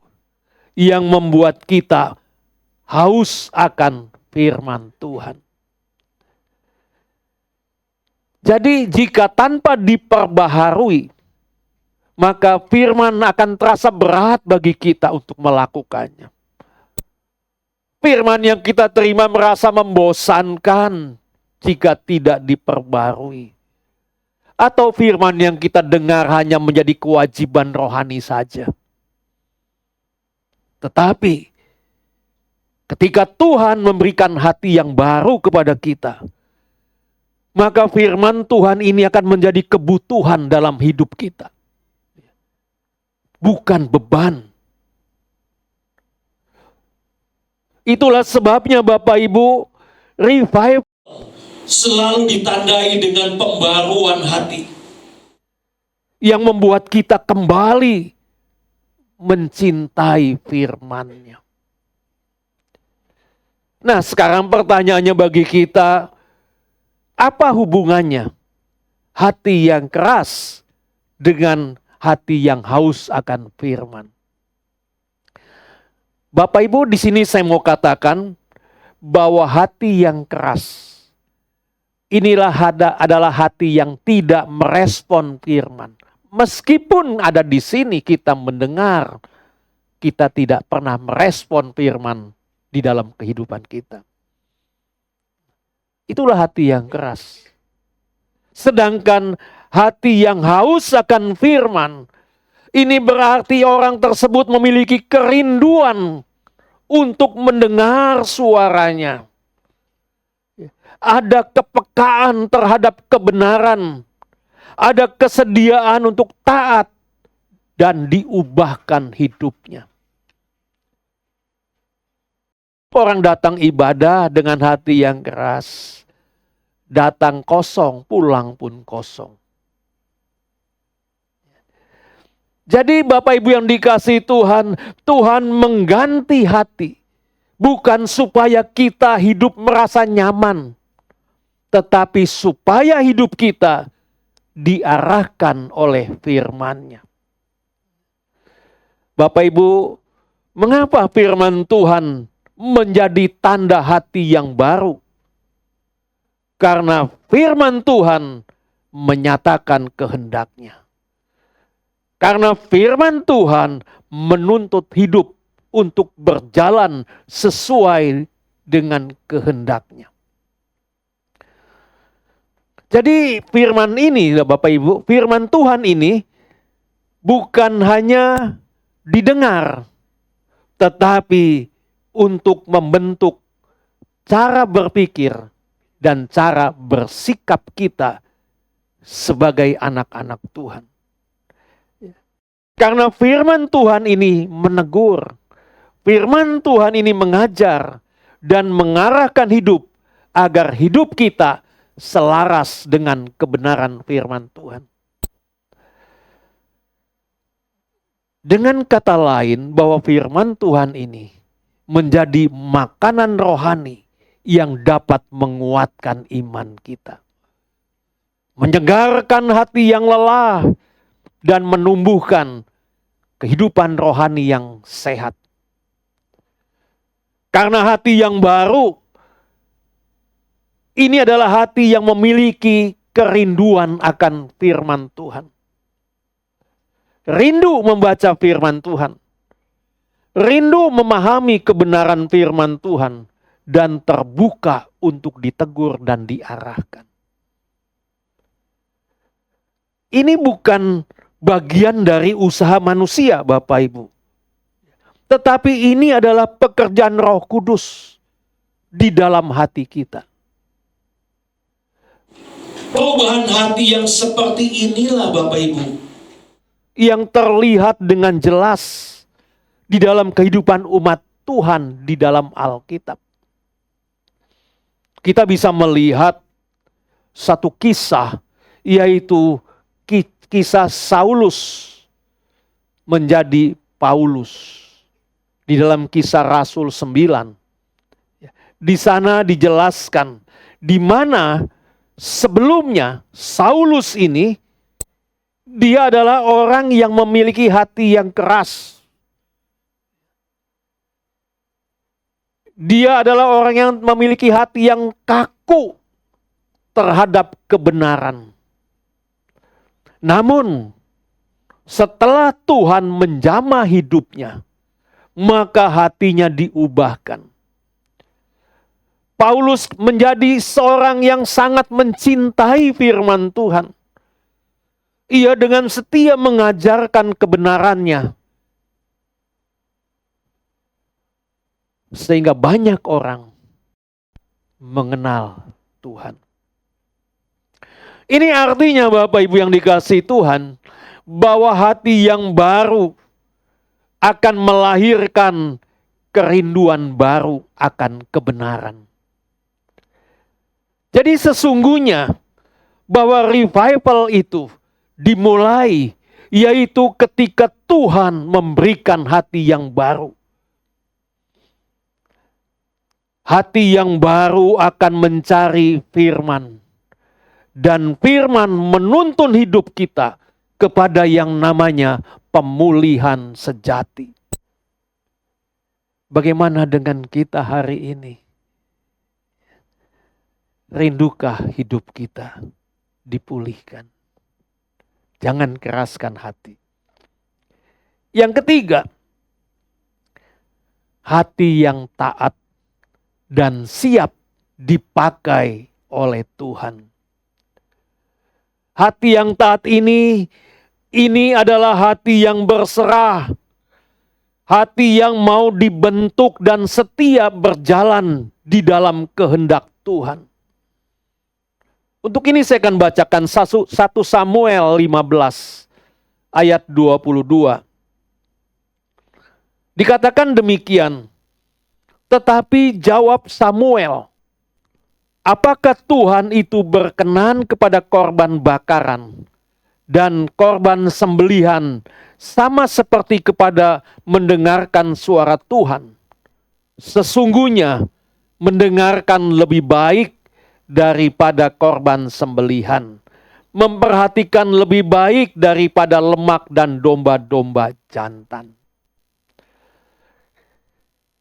yang membuat kita haus akan firman Tuhan. Jadi jika tanpa diperbaharui, maka firman akan terasa berat bagi kita untuk melakukannya. Firman yang kita terima merasa membosankan jika tidak diperbarui. Atau firman yang kita dengar hanya menjadi kewajiban rohani saja. Tetapi ketika Tuhan memberikan hati yang baru kepada kita, maka firman Tuhan ini akan menjadi kebutuhan dalam hidup kita. Bukan beban. Itulah sebabnya Bapak Ibu, revival selalu ditandai dengan pembaruan hati. Yang membuat kita kembali mencintai firman-Nya. Nah, sekarang pertanyaannya bagi kita, apa hubungannya hati yang keras dengan hati yang haus akan firman? Bapak Ibu, di sini saya mau katakan bahwa hati yang keras inilah adalah hati yang tidak merespon firman. Meskipun ada di sini kita mendengar, kita tidak pernah merespon firman di dalam kehidupan kita. Itulah hati yang keras. Sedangkan hati yang haus akan firman, ini berarti orang tersebut memiliki kerinduan untuk mendengar suaranya. Ada kepekaan terhadap kebenaran. Ada kesediaan untuk taat dan diubahkan hidupnya. Orang datang ibadah dengan hati yang keras, datang kosong, pulang pun kosong. Jadi Bapak Ibu yang dikasihi Tuhan, Tuhan mengganti hati. Bukan supaya kita hidup merasa nyaman, tetapi supaya hidup kita diarahkan oleh firman-Nya. Bapak Ibu, mengapa firman Tuhan menjadi tanda hati yang baru? Karena firman Tuhan menyatakan kehendak-Nya. Karena firman Tuhan menuntut hidup untuk berjalan sesuai dengan kehendak-Nya. Jadi firman ini Bapak Ibu, firman Tuhan ini bukan hanya didengar, tetapi untuk membentuk cara berpikir dan cara bersikap kita sebagai anak-anak Tuhan. Karena firman Tuhan ini menegur, firman Tuhan ini mengajar dan mengarahkan hidup agar hidup kita selaras dengan kebenaran firman Tuhan. Dengan kata lain, bahwa firman Tuhan ini menjadi makanan rohani yang dapat menguatkan iman kita. Menyegarkan hati yang lelah dan menumbuhkan kehidupan rohani yang sehat. Karena hati yang baru, ini adalah hati yang memiliki kerinduan akan firman Tuhan. Rindu membaca firman Tuhan. Rindu memahami kebenaran firman Tuhan. Dan terbuka untuk ditegur dan diarahkan. Ini bukan bagian dari usaha manusia, Bapak Ibu. Tetapi ini adalah pekerjaan Roh Kudus di dalam hati kita. Perubahan hati yang seperti inilah Bapak Ibu, yang terlihat dengan jelas di dalam kehidupan umat Tuhan di dalam Alkitab. Kita bisa melihat satu kisah, yaitu kisah Saulus menjadi Paulus. Di dalam Kisah Rasul 9. Di sana dijelaskan di mana sebelumnya Saulus ini, dia adalah orang yang memiliki hati yang keras. Dia adalah orang yang memiliki hati yang kaku terhadap kebenaran. Namun, setelah Tuhan menjamah hidupnya, maka hatinya diubahkan. Paulus menjadi seorang yang sangat mencintai firman Tuhan. Ia dengan setia mengajarkan kebenarannya. Sehingga banyak orang mengenal Tuhan. Ini artinya Bapak Ibu yang dikasihi Tuhan, bahwa hati yang baru akan melahirkan kerinduan baru akan kebenaran. Jadi sesungguhnya bahwa revival itu dimulai yaitu ketika Tuhan memberikan hati yang baru. Hati yang baru akan mencari firman. Dan firman menuntun hidup kita kepada yang namanya pemulihan sejati. Bagaimana dengan kita hari ini? Rindukah hidup kita dipulihkan? Jangan keraskan hati. Yang ketiga, hati yang taat dan siap dipakai oleh Tuhan. Hati yang taat ini adalah hati yang berserah. Hati yang mau dibentuk dan setia berjalan di dalam kehendak Tuhan. Untuk ini saya akan bacakan 1 Samuel 15 ayat 22. Dikatakan demikian, tetapi jawab Samuel, apakah Tuhan itu berkenan kepada korban bakaran dan korban sembelihan sama seperti kepada mendengarkan suara Tuhan? Sesungguhnya mendengarkan lebih baik daripada korban sembelihan, memperhatikan lebih baik daripada lemak dan domba-domba jantan.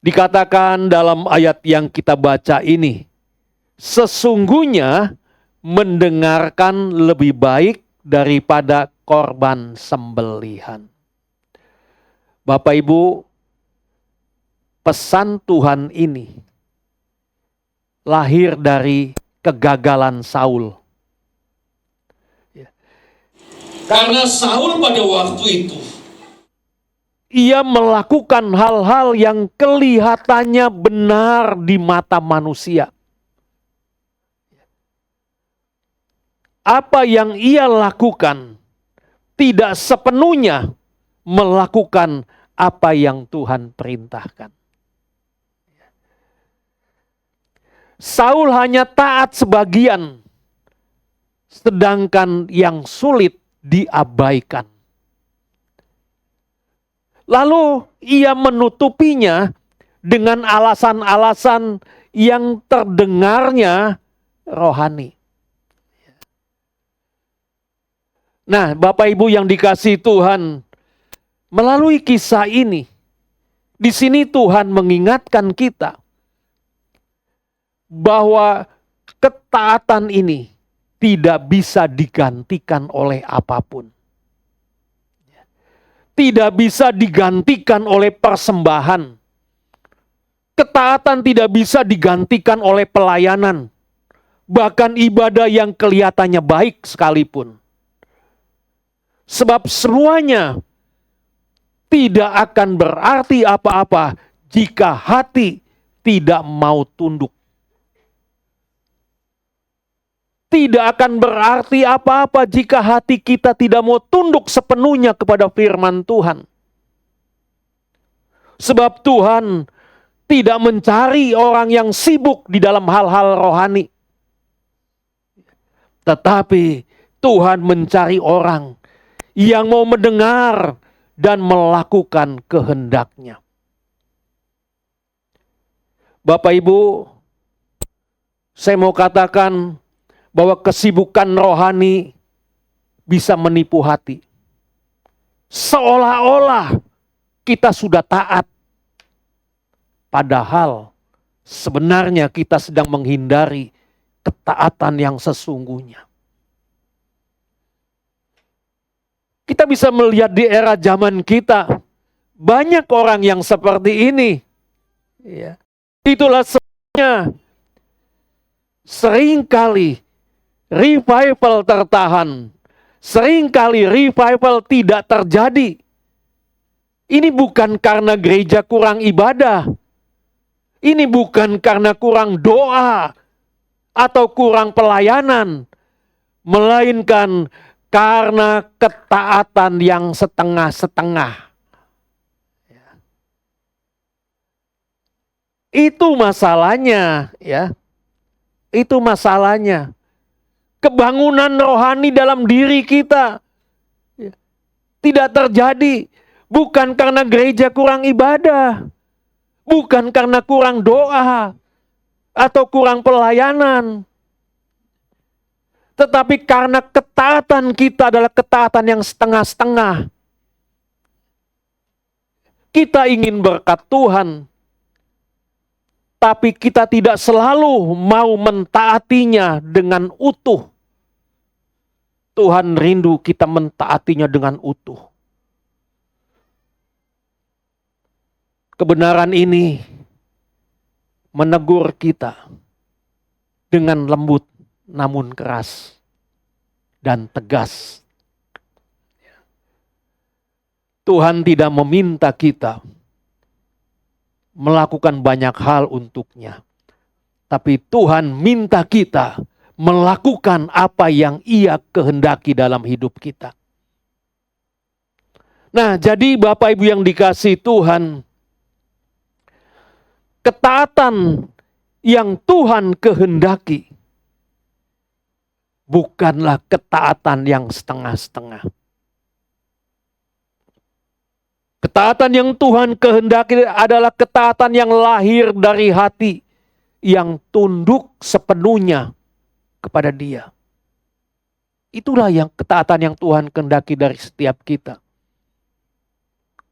Dikatakan dalam ayat yang kita baca ini, sesungguhnya mendengarkan lebih baik daripada korban sembelihan. Bapak Ibu, pesan Tuhan ini lahir dari kegagalan Saul. Karena Saul pada waktu itu, ia melakukan hal-hal yang kelihatannya benar di mata manusia. Apa yang ia lakukan tidak sepenuhnya melakukan apa yang Tuhan perintahkan. Saul hanya taat sebagian, sedangkan yang sulit diabaikan. Lalu ia menutupinya dengan alasan-alasan yang terdengarnya rohani. Nah, Bapak Ibu yang dikasihi Tuhan, melalui kisah ini, di sini Tuhan mengingatkan kita bahwa ketaatan ini tidak bisa digantikan oleh apapun. Tidak bisa digantikan oleh persembahan. Ketaatan tidak bisa digantikan oleh pelayanan. Bahkan ibadah yang kelihatannya baik sekalipun. Sebab semuanya tidak akan berarti apa-apa jika hati tidak mau tunduk. Tidak akan berarti apa-apa jika hati kita tidak mau tunduk sepenuhnya kepada firman Tuhan. Sebab Tuhan tidak mencari orang yang sibuk di dalam hal-hal rohani. Tetapi Tuhan mencari orang yang mau mendengar dan melakukan kehendak-Nya. Bapak Ibu, saya mau katakan bahwa kesibukan rohani bisa menipu hati. Seolah-olah kita sudah taat. Padahal sebenarnya kita sedang menghindari ketaatan yang sesungguhnya. Kita bisa melihat di era zaman kita, banyak orang yang seperti ini. Ya. Itulah sebabnya seringkali revival tertahan, seringkali revival tidak terjadi. Ini bukan karena gereja kurang ibadah, ini bukan karena kurang doa atau kurang pelayanan, melainkan karena ketaatan yang setengah-setengah. Itu masalahnya, ya. Itu masalahnya. Kebangunan rohani dalam diri kita tidak terjadi bukan karena gereja kurang ibadah, bukan karena kurang doa atau kurang pelayanan. Tetapi karena ketaatan kita adalah ketaatan yang setengah-setengah. Kita ingin berkat Tuhan, tapi kita tidak selalu mau mentaatinya dengan utuh. Tuhan rindu kita mentaatinya dengan utuh. Kebenaran ini menegur kita dengan lembut namun keras dan tegas. Tuhan tidak meminta kita melakukan banyak hal untuknya, tapi Tuhan minta kita melakukan apa yang Ia kehendaki dalam hidup kita. Nah, jadi Bapak Ibu yang dikasihi Tuhan, ketaatan yang Tuhan kehendaki bukanlah ketaatan yang setengah-setengah. Ketaatan yang Tuhan kehendaki adalah ketaatan yang lahir dari hati, yang tunduk sepenuhnya kepada Dia. Itulah yang ketaatan yang Tuhan kehendaki dari setiap kita.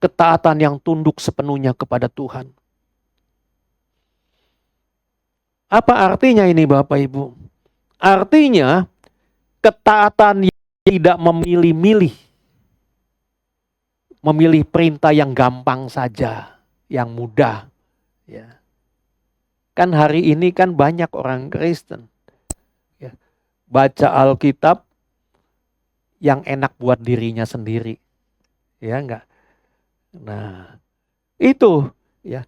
Ketaatan yang tunduk sepenuhnya kepada Tuhan. Apa artinya ini Bapak Ibu? Artinya ketaatan yang tidak memilih-milih. Memilih perintah yang gampang saja, yang mudah. Ya. Kan hari ini kan banyak orang Kristen. Ya. Baca Alkitab yang enak buat dirinya sendiri. Ya enggak? Nah, itu ya.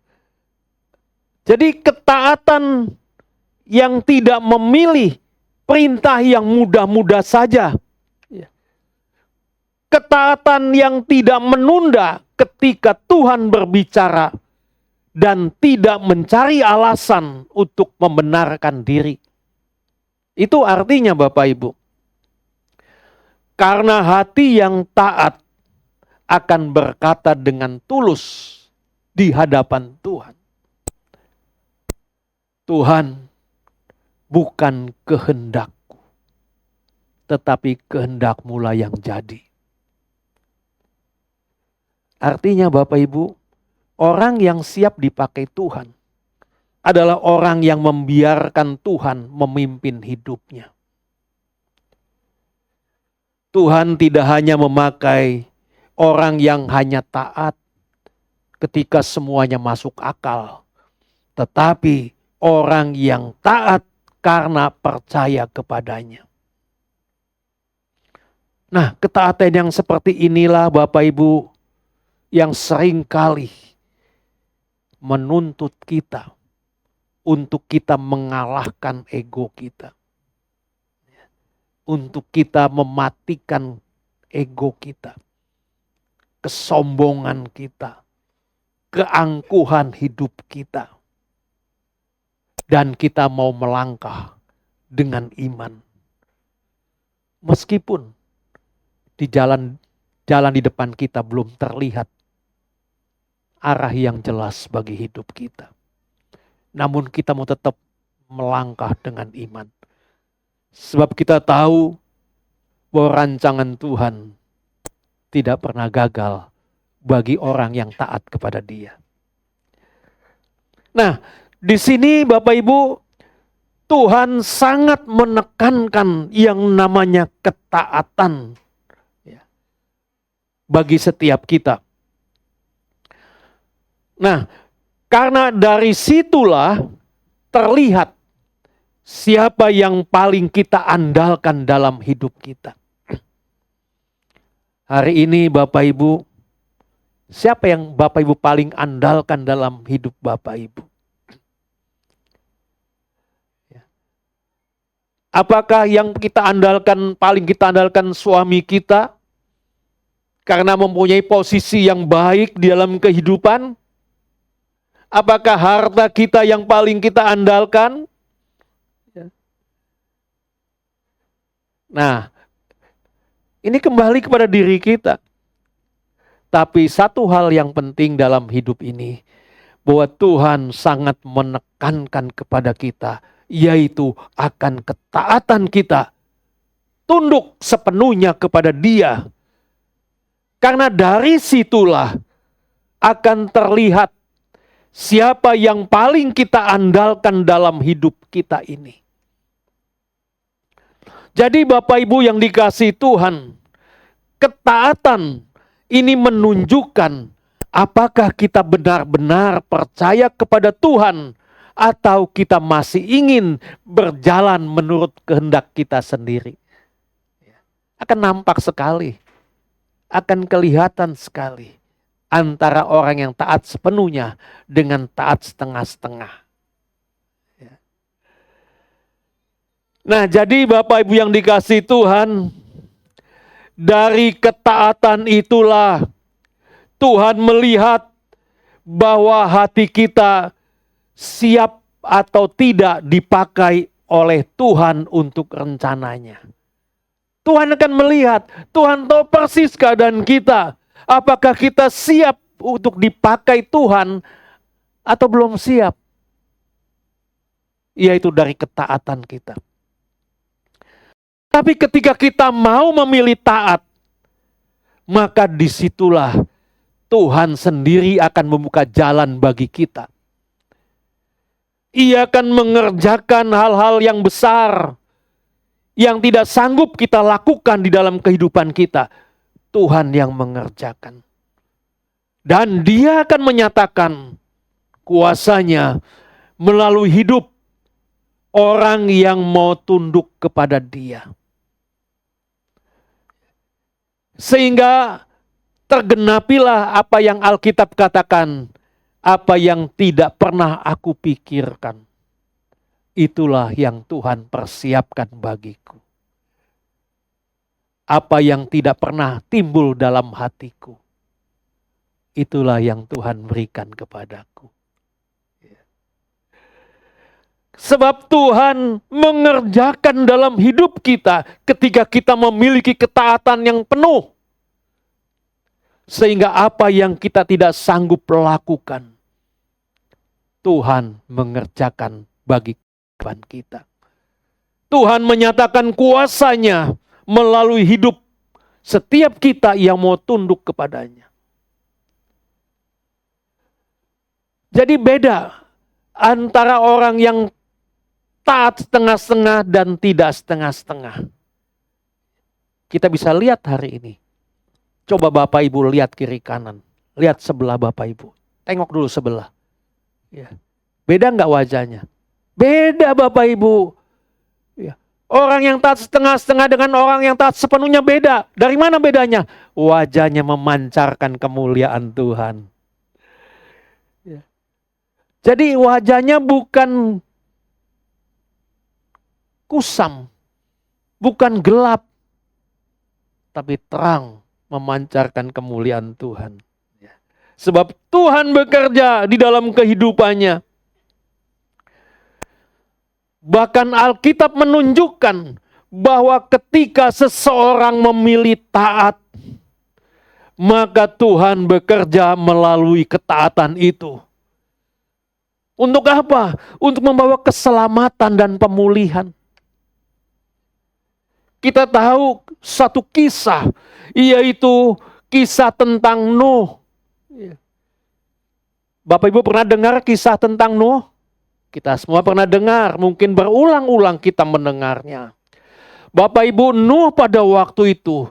Jadi ketaatan yang tidak memilih perintah yang mudah-mudah saja. Ketaatan yang tidak menunda ketika Tuhan berbicara dan tidak mencari alasan untuk membenarkan diri. Itu artinya Bapak Ibu. Karena hati yang taat akan berkata dengan tulus di hadapan Tuhan. Tuhan, bukan kehendakku, tetapi kehendak-Mu lah yang jadi. Artinya Bapak Ibu, orang yang siap dipakai Tuhan adalah orang yang membiarkan Tuhan memimpin hidupnya. Tuhan tidak hanya memakai orang yang hanya taat ketika semuanya masuk akal, tetapi orang yang taat karena percaya kepadanya. Nah, ketaatan yang seperti inilah Bapak Ibu yang seringkali menuntut kita untuk kita mengalahkan ego kita. Untuk kita mematikan ego kita. Kesombongan kita. Keangkuhan hidup kita. Dan kita mau melangkah dengan iman. Meskipun di jalan di depan kita belum terlihat arah yang jelas bagi hidup kita. Namun kita mau tetap melangkah dengan iman. Sebab kita tahu bahwa rancangan Tuhan tidak pernah gagal bagi orang yang taat kepada Dia. Nah, di sini Bapak Ibu, Tuhan sangat menekankan yang namanya ketaatan bagi setiap kita. Nah, karena dari situlah terlihat siapa yang paling kita andalkan dalam hidup kita. Hari ini Bapak Ibu, siapa yang Bapak Ibu paling andalkan dalam hidup Bapak Ibu? Apakah yang kita andalkan, paling kita andalkan suami kita? Karena mempunyai posisi yang baik di dalam kehidupan? Apakah harta kita yang paling kita andalkan? Nah, ini kembali kepada diri kita. Tapi satu hal yang penting dalam hidup ini, bahwa Tuhan sangat menekankan kepada kita, yaitu akan ketaatan kita, tunduk sepenuhnya kepada Dia. Karena dari situlah akan terlihat siapa yang paling kita andalkan dalam hidup kita ini. Jadi Bapak Ibu yang dikasihi Tuhan, ketaatan ini menunjukkan apakah kita benar-benar percaya kepada Tuhan atau kita masih ingin berjalan menurut kehendak kita sendiri. Akan nampak sekali, akan kelihatan sekali antara orang yang taat sepenuhnya dengan taat setengah-setengah. Nah, jadi Bapak Ibu yang dikasihi Tuhan, dari ketaatan itulah Tuhan melihat bahwa hati kita siap atau tidak dipakai oleh Tuhan untuk rencananya. Tuhan akan melihat, Tuhan tahu persis keadaan kita. Apakah kita siap untuk dipakai Tuhan atau belum siap? Yaitu dari ketaatan kita. Tapi ketika kita mau memilih taat, maka disitulah Tuhan sendiri akan membuka jalan bagi kita. Ia akan mengerjakan hal-hal yang besar yang tidak sanggup kita lakukan di dalam kehidupan kita. Tuhan yang mengerjakan. Dan Dia akan menyatakan kuasanya melalui hidup orang yang mau tunduk kepada Dia. Sehingga tergenapilah apa yang Alkitab katakan, apa yang tidak pernah aku pikirkan, itulah yang Tuhan persiapkan bagiku. Apa yang tidak pernah timbul dalam hatiku, itulah yang Tuhan berikan kepadaku. Sebab Tuhan mengerjakan dalam hidup kita ketika kita memiliki ketaatan yang penuh. Sehingga apa yang kita tidak sanggup lakukan, Tuhan mengerjakan bagi kehidupan kita. Tuhan menyatakan kuasa-Nya melalui hidup setiap kita yang mau tunduk kepadanya. Jadi beda antara orang yang taat setengah-setengah dan tidak setengah-setengah. Kita bisa lihat hari ini. Coba Bapak Ibu lihat kiri kanan. Lihat sebelah Bapak Ibu. Tengok dulu sebelah. Ya. Beda nggak wajahnya? Beda Bapak Ibu. Ya. Orang yang taat setengah-setengah dengan orang yang taat sepenuhnya beda. Dari mana bedanya? Wajahnya memancarkan kemuliaan Tuhan. Ya. Jadi wajahnya bukan kusam, bukan gelap, tapi terang, memancarkan kemuliaan Tuhan. Sebab Tuhan bekerja di dalam kehidupannya. Bahkan Alkitab menunjukkan bahwa ketika seseorang memilih taat, maka Tuhan bekerja melalui ketaatan itu. Untuk apa? Untuk membawa keselamatan dan pemulihan. Kita tahu satu kisah, yaitu kisah tentang Nuh. Bapak Ibu pernah dengar kisah tentang Nuh? Kita semua pernah dengar, mungkin berulang-ulang kita mendengarnya. Bapak Ibu, Nuh pada waktu itu,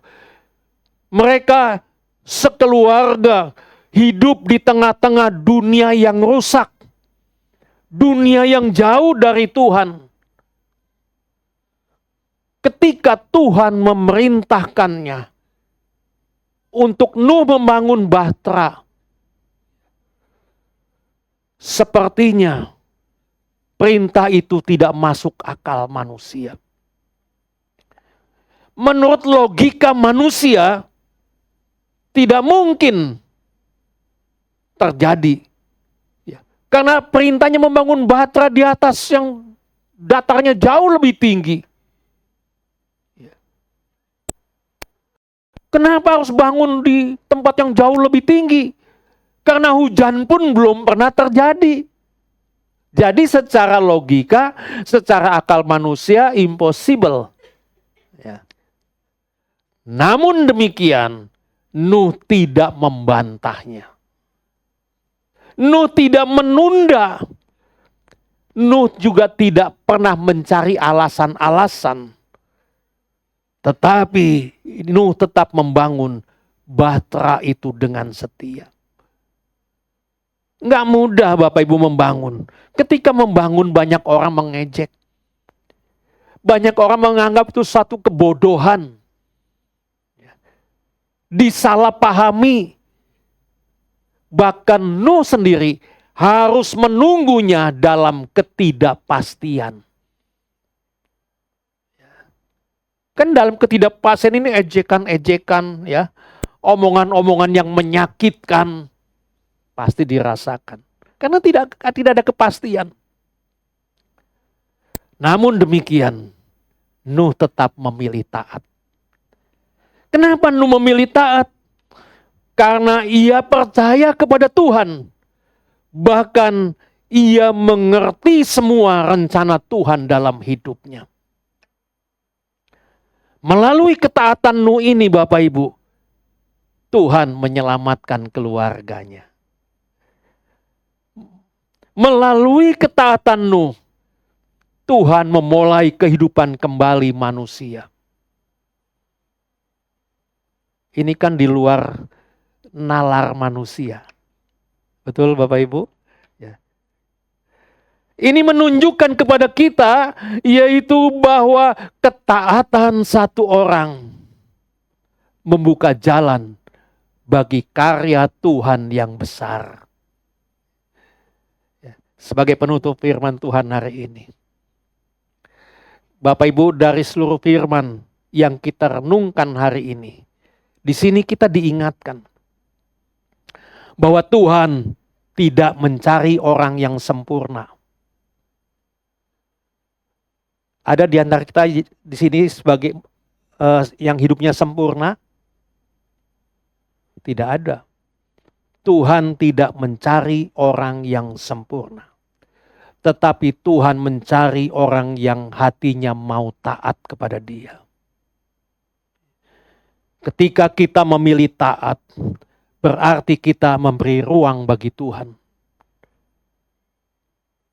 mereka sekeluarga hidup di tengah-tengah dunia yang rusak. Dunia yang jauh dari Tuhan. Ketika Tuhan memerintahkannya untuk Nuh membangun bahtera, sepertinya perintah itu tidak masuk akal manusia. Menurut logika manusia, tidak mungkin terjadi. Karena perintahnya membangun bahtera di atas yang datarnya jauh lebih tinggi. Kenapa harus bangun di tempat yang jauh lebih tinggi? Karena hujan pun belum pernah terjadi. Jadi secara logika, secara akal manusia impossible. Ya. Namun demikian, Nuh tidak membantahnya. Nuh tidak menunda. Nuh juga tidak pernah mencari alasan-alasan. Tetapi Nuh tetap membangun bahtera itu dengan setia. Nggak mudah Bapak Ibu membangun. Ketika membangun banyak orang mengejek. Banyak orang menganggap itu satu kebodohan. Disalahpahami. Bahkan Nuh sendiri harus menunggunya dalam ketidakpastian. Kan dalam ketidakpastian ini ejekan-ejekan, ya, omongan-omongan yang menyakitkan pasti dirasakan. Karena tidak ada kepastian. Namun demikian, Nuh tetap memilih taat. Kenapa Nuh memilih taat? Karena ia percaya kepada Tuhan. Bahkan ia mengerti semua rencana Tuhan dalam hidupnya. Melalui ketaatan Nuh ini Bapak Ibu, Tuhan menyelamatkan keluarganya. Melalui ketaatan Nuh, Tuhan memulai kehidupan kembali manusia. Ini kan di luar nalar manusia. Betul Bapak Ibu? Ya. Ini menunjukkan kepada kita, yaitu bahwa ketaatan satu orang membuka jalan bagi karya Tuhan yang besar. Ya. Sebagai penutup firman Tuhan hari ini. Bapak Ibu, dari seluruh firman yang kita renungkan hari ini, di sini kita diingatkan bahwa Tuhan tidak mencari orang yang sempurna. Ada di antara kita di sini sebagai yang hidupnya sempurna? Tidak ada. Tuhan tidak mencari orang yang sempurna. tetapi Tuhan mencari orang yang hatinya mau taat kepada Dia. Ketika kita memilih taat, berarti kita memberi ruang bagi Tuhan.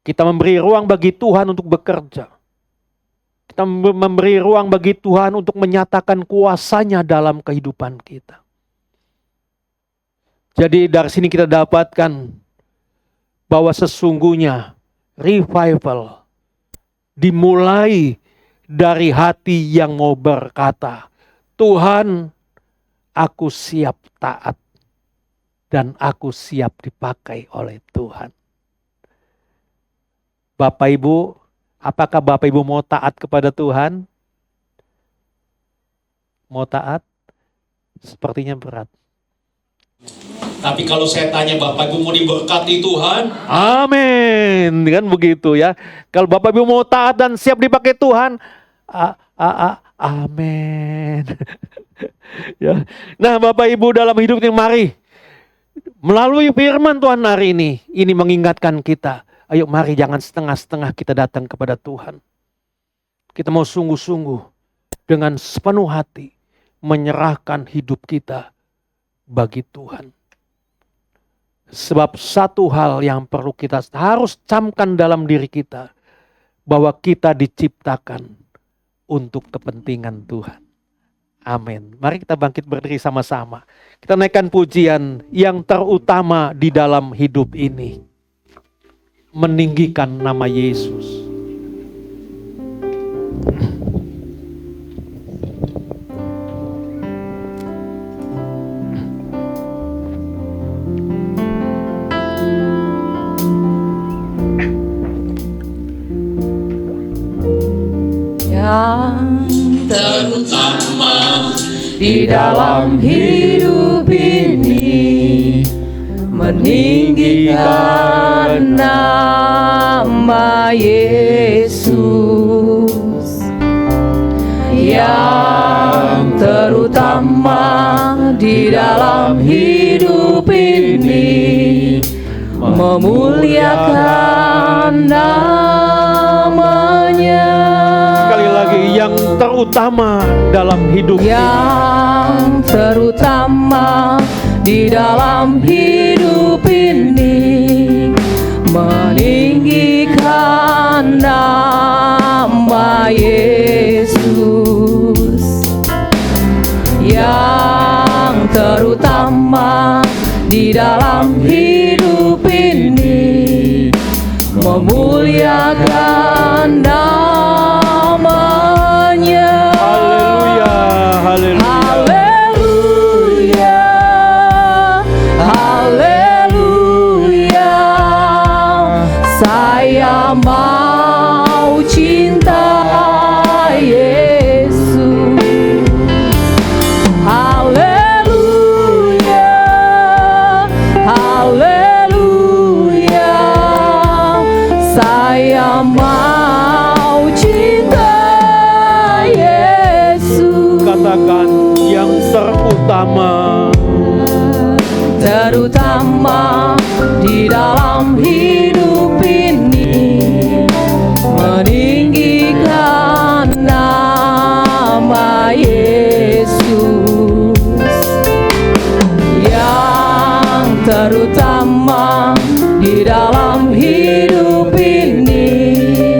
Kita memberi ruang bagi Tuhan untuk bekerja. Kita memberi ruang bagi Tuhan untuk menyatakan kuasa-Nya dalam kehidupan kita. Jadi dari sini kita dapatkan bahwa sesungguhnya revival dimulai dari hati yang mau berkata, Tuhan, aku siap taat dan aku siap dipakai oleh Tuhan. Bapak Ibu, apakah Bapak Ibu mau taat kepada Tuhan? Mau taat? Sepertinya berat. Tapi kalau saya tanya Bapak Ibu mau diberkati Tuhan? Amin. Kan begitu ya. Kalau Bapak Ibu mau taat dan siap dipakai Tuhan, amin. Ya. Nah Bapak Ibu dalam hidup ini mari, melalui firman Tuhan hari ini mengingatkan kita. Ayo mari jangan setengah-setengah kita datang kepada Tuhan. Kita mau sungguh-sungguh dengan sepenuh hati menyerahkan hidup kita bagi Tuhan. Sebab satu hal yang perlu kita harus camkan dalam diri kita, bahwa kita diciptakan untuk kepentingan Tuhan. Amin. Mari kita bangkit berdiri sama-sama. Kita naikkan pujian yang terutama di dalam hidup ini. Meninggikan nama Yesus. Yang Terutama di dalam hidup ini, meninggikan nama Yesus. Yang terutama di dalam hidup ini, memuliakan namanya. Sekali lagi, yang terutama dalam hidup Yang terutama di dalam hidup ini, meninggikan nama Yesus. Yang terutama di dalam hidup ini, memuliakan namanya. Haleluya, haleluya. Haleluya, saya mau cinta Yesus. Haleluya, haleluya, saya mau cinta Yesus. Katakan yang terutama. Terutama di dalam hidup ini, meninggikan nama Yesus. Yang terutama di dalam hidup ini,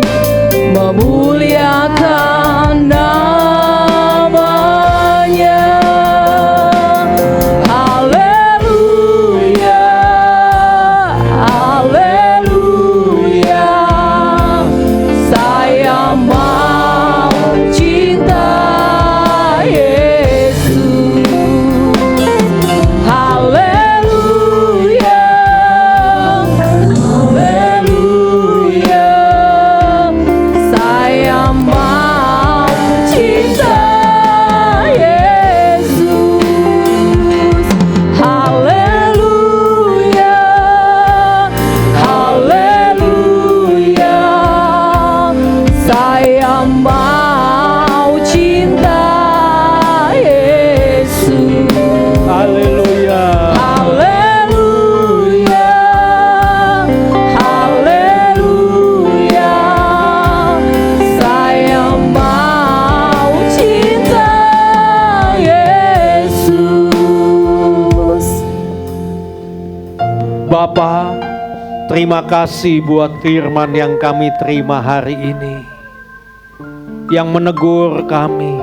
Bapa, terima kasih buat firman yang kami terima hari ini, yang menegur kami,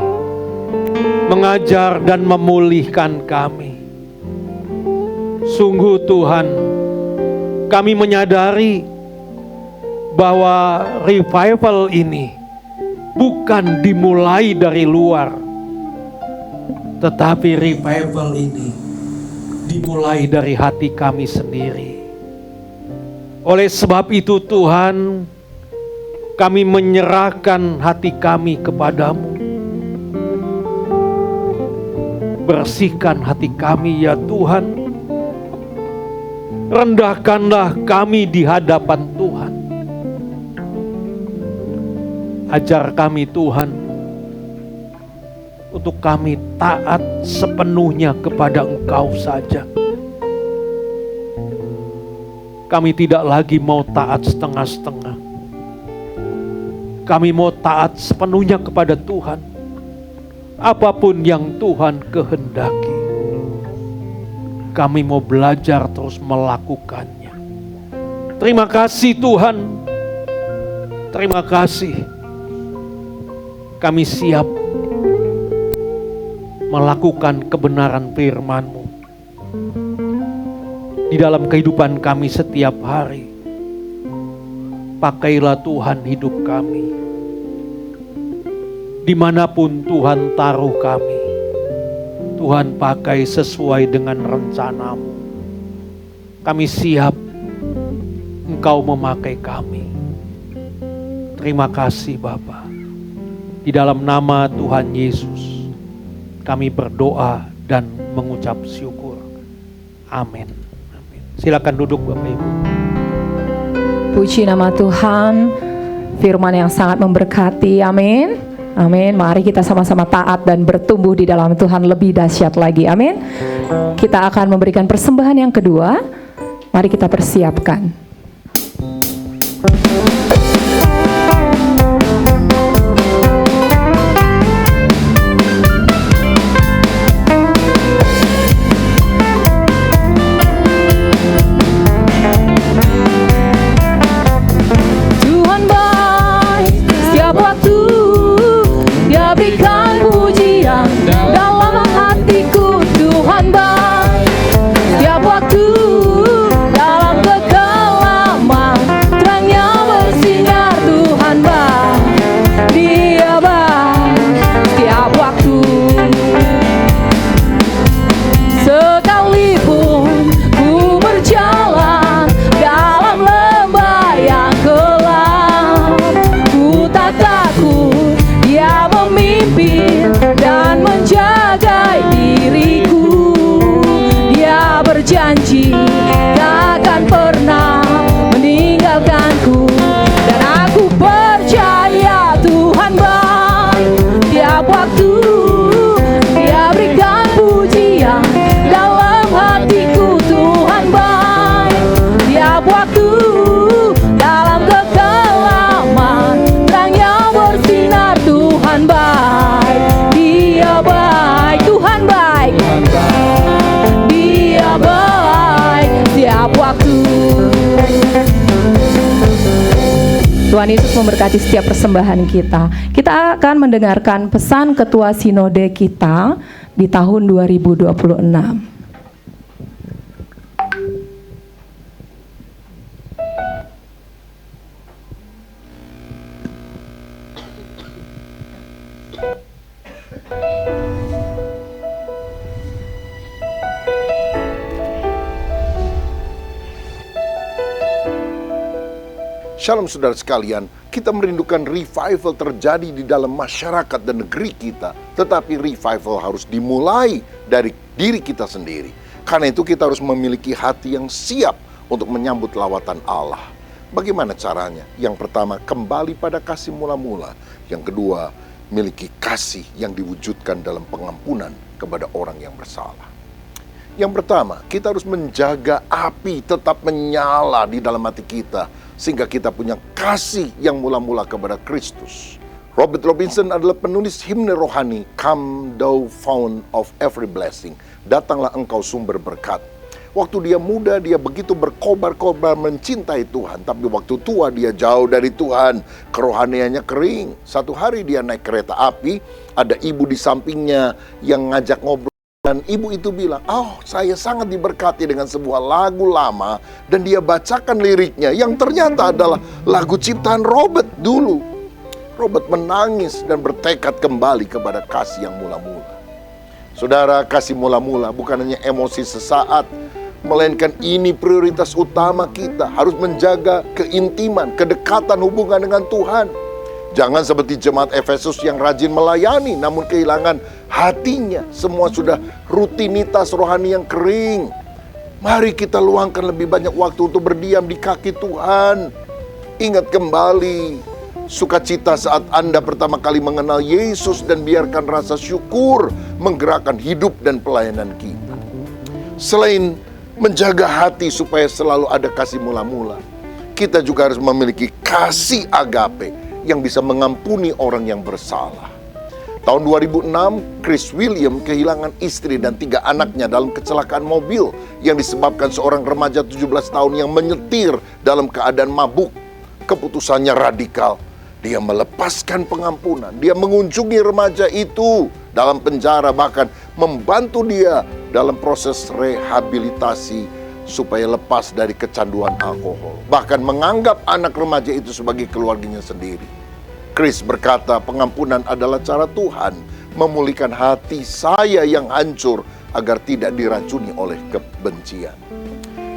mengajar dan memulihkan kami. Sungguh Tuhan, kami menyadari bahwa revival ini bukan dimulai dari luar, tetapi revival ini dimulai dari hati kami sendiri. Oleh sebab itu Tuhan, kami menyerahkan hati kami kepadamu. Bersihkan hati kami ya Tuhan. Rendahkanlah kami di hadapan Tuhan. Ajar kami Tuhan, untuk kami taat sepenuhnya kepada Engkau saja. Kami tidak lagi mau taat setengah-setengah. Kami mau taat sepenuhnya kepada Tuhan. Apapun yang Tuhan kehendaki, kami mau belajar terus melakukannya. Terima kasih Tuhan. Terima kasih. Kami siap melakukan kebenaran firman-Mu di dalam kehidupan kami setiap hari. Pakailah Tuhan hidup kami. Dimanapun Tuhan taruh kami, Tuhan pakai sesuai dengan rencana-Mu. Kami siap Engkau memakai kami. Terima kasih Bapa. Di dalam nama Tuhan Yesus, kami berdoa dan mengucap syukur. Amin. Amin. Silakan duduk Bapak Ibu. Puji nama Tuhan, firman yang sangat memberkati. Amin. Amin. Mari kita sama-sama taat dan bertumbuh di dalam Tuhan lebih dahsyat lagi. Amin. Kita akan memberikan persembahan yang kedua. Mari kita persiapkan. Tuhan baik setiap waktu. Berikan pujian dalam hatiku. Tuhan baik setiap waktu, dalam kekelaman terangnya bersinar. Tuhan baik, Dia baik setiap waktu. Sekalipun ku berjalan dalam lembah yang gelap, ku tak takut. Dia memimpin dan menjaga diriku. Dia berjanji takkan pernah meninggalkanku. Dan aku percaya Tuhan baik tiap waktu. Dia berikan pujian dalam hatiku. Tuhan baik tiap waktu, dalam kekelaman terangnya bersinar. Tuhan baik, Dia baik, Tuhan baik, Dia baik tiap waktu. Tuhan Yesus memberkati setiap persembahan kita. Kita akan mendengarkan pesan Ketua Sinode kita di tahun 2026. Shalom saudara sekalian, kita merindukan revival terjadi di dalam masyarakat dan negeri kita. Tetapi revival harus dimulai dari diri kita sendiri. Karena itu kita harus memiliki hati yang siap untuk menyambut lawatan Allah. Bagaimana caranya? Yang pertama, kembali pada kasih mula-mula. Yang kedua, miliki kasih yang diwujudkan dalam pengampunan kepada orang yang bersalah. Yang pertama, kita harus menjaga api tetap menyala di dalam hati kita, sehingga kita punya kasih yang mula-mula kepada Kristus. Robert Robinson adalah penulis himne rohani, Come Thou Fount of Every Blessing, datanglah engkau sumber berkat. Waktu dia muda, dia begitu berkobar-kobar mencintai Tuhan. Tapi waktu tua, dia jauh dari Tuhan. Kerohaniannya kering. Satu hari dia naik kereta api, ada ibu di sampingnya yang ngajak ngobrol. Dan ibu itu bilang, saya sangat diberkati dengan sebuah lagu lama. Dan dia bacakan liriknya, yang ternyata adalah lagu ciptaan Robert dulu. Robert menangis dan bertekad kembali kepada kasih yang mula-mula. Saudara, kasih mula-mula bukan hanya emosi sesaat, melainkan ini prioritas utama kita. Harus menjaga keintiman, kedekatan hubungan dengan Tuhan. Jangan seperti jemaat Efesus yang rajin melayani namun kehilangan hatinya. Semua sudah rutinitas rohani yang kering. Mari kita luangkan lebih banyak waktu untuk berdiam di kaki Tuhan. Ingat kembali sukacita saat Anda pertama kali mengenal Yesus dan biarkan rasa syukur menggerakkan hidup dan pelayanan kita. Selain menjaga hati supaya selalu ada kasih mula-mula, kita juga harus memiliki kasih agape yang bisa mengampuni orang yang bersalah. Tahun 2006, Chris William kehilangan istri dan 3 anaknya dalam kecelakaan mobil yang disebabkan seorang remaja 17 tahun yang menyetir dalam keadaan mabuk. Keputusannya radikal. Dia melepaskan pengampunan. Dia mengunjungi remaja itu dalam penjara, bahkan membantu dia dalam proses rehabilitasi supaya lepas dari kecanduan alkohol. Bahkan menganggap anak remaja itu sebagai keluarganya sendiri. Chris berkata, pengampunan adalah cara Tuhan memulihkan hati saya yang hancur agar tidak diracuni oleh kebencian.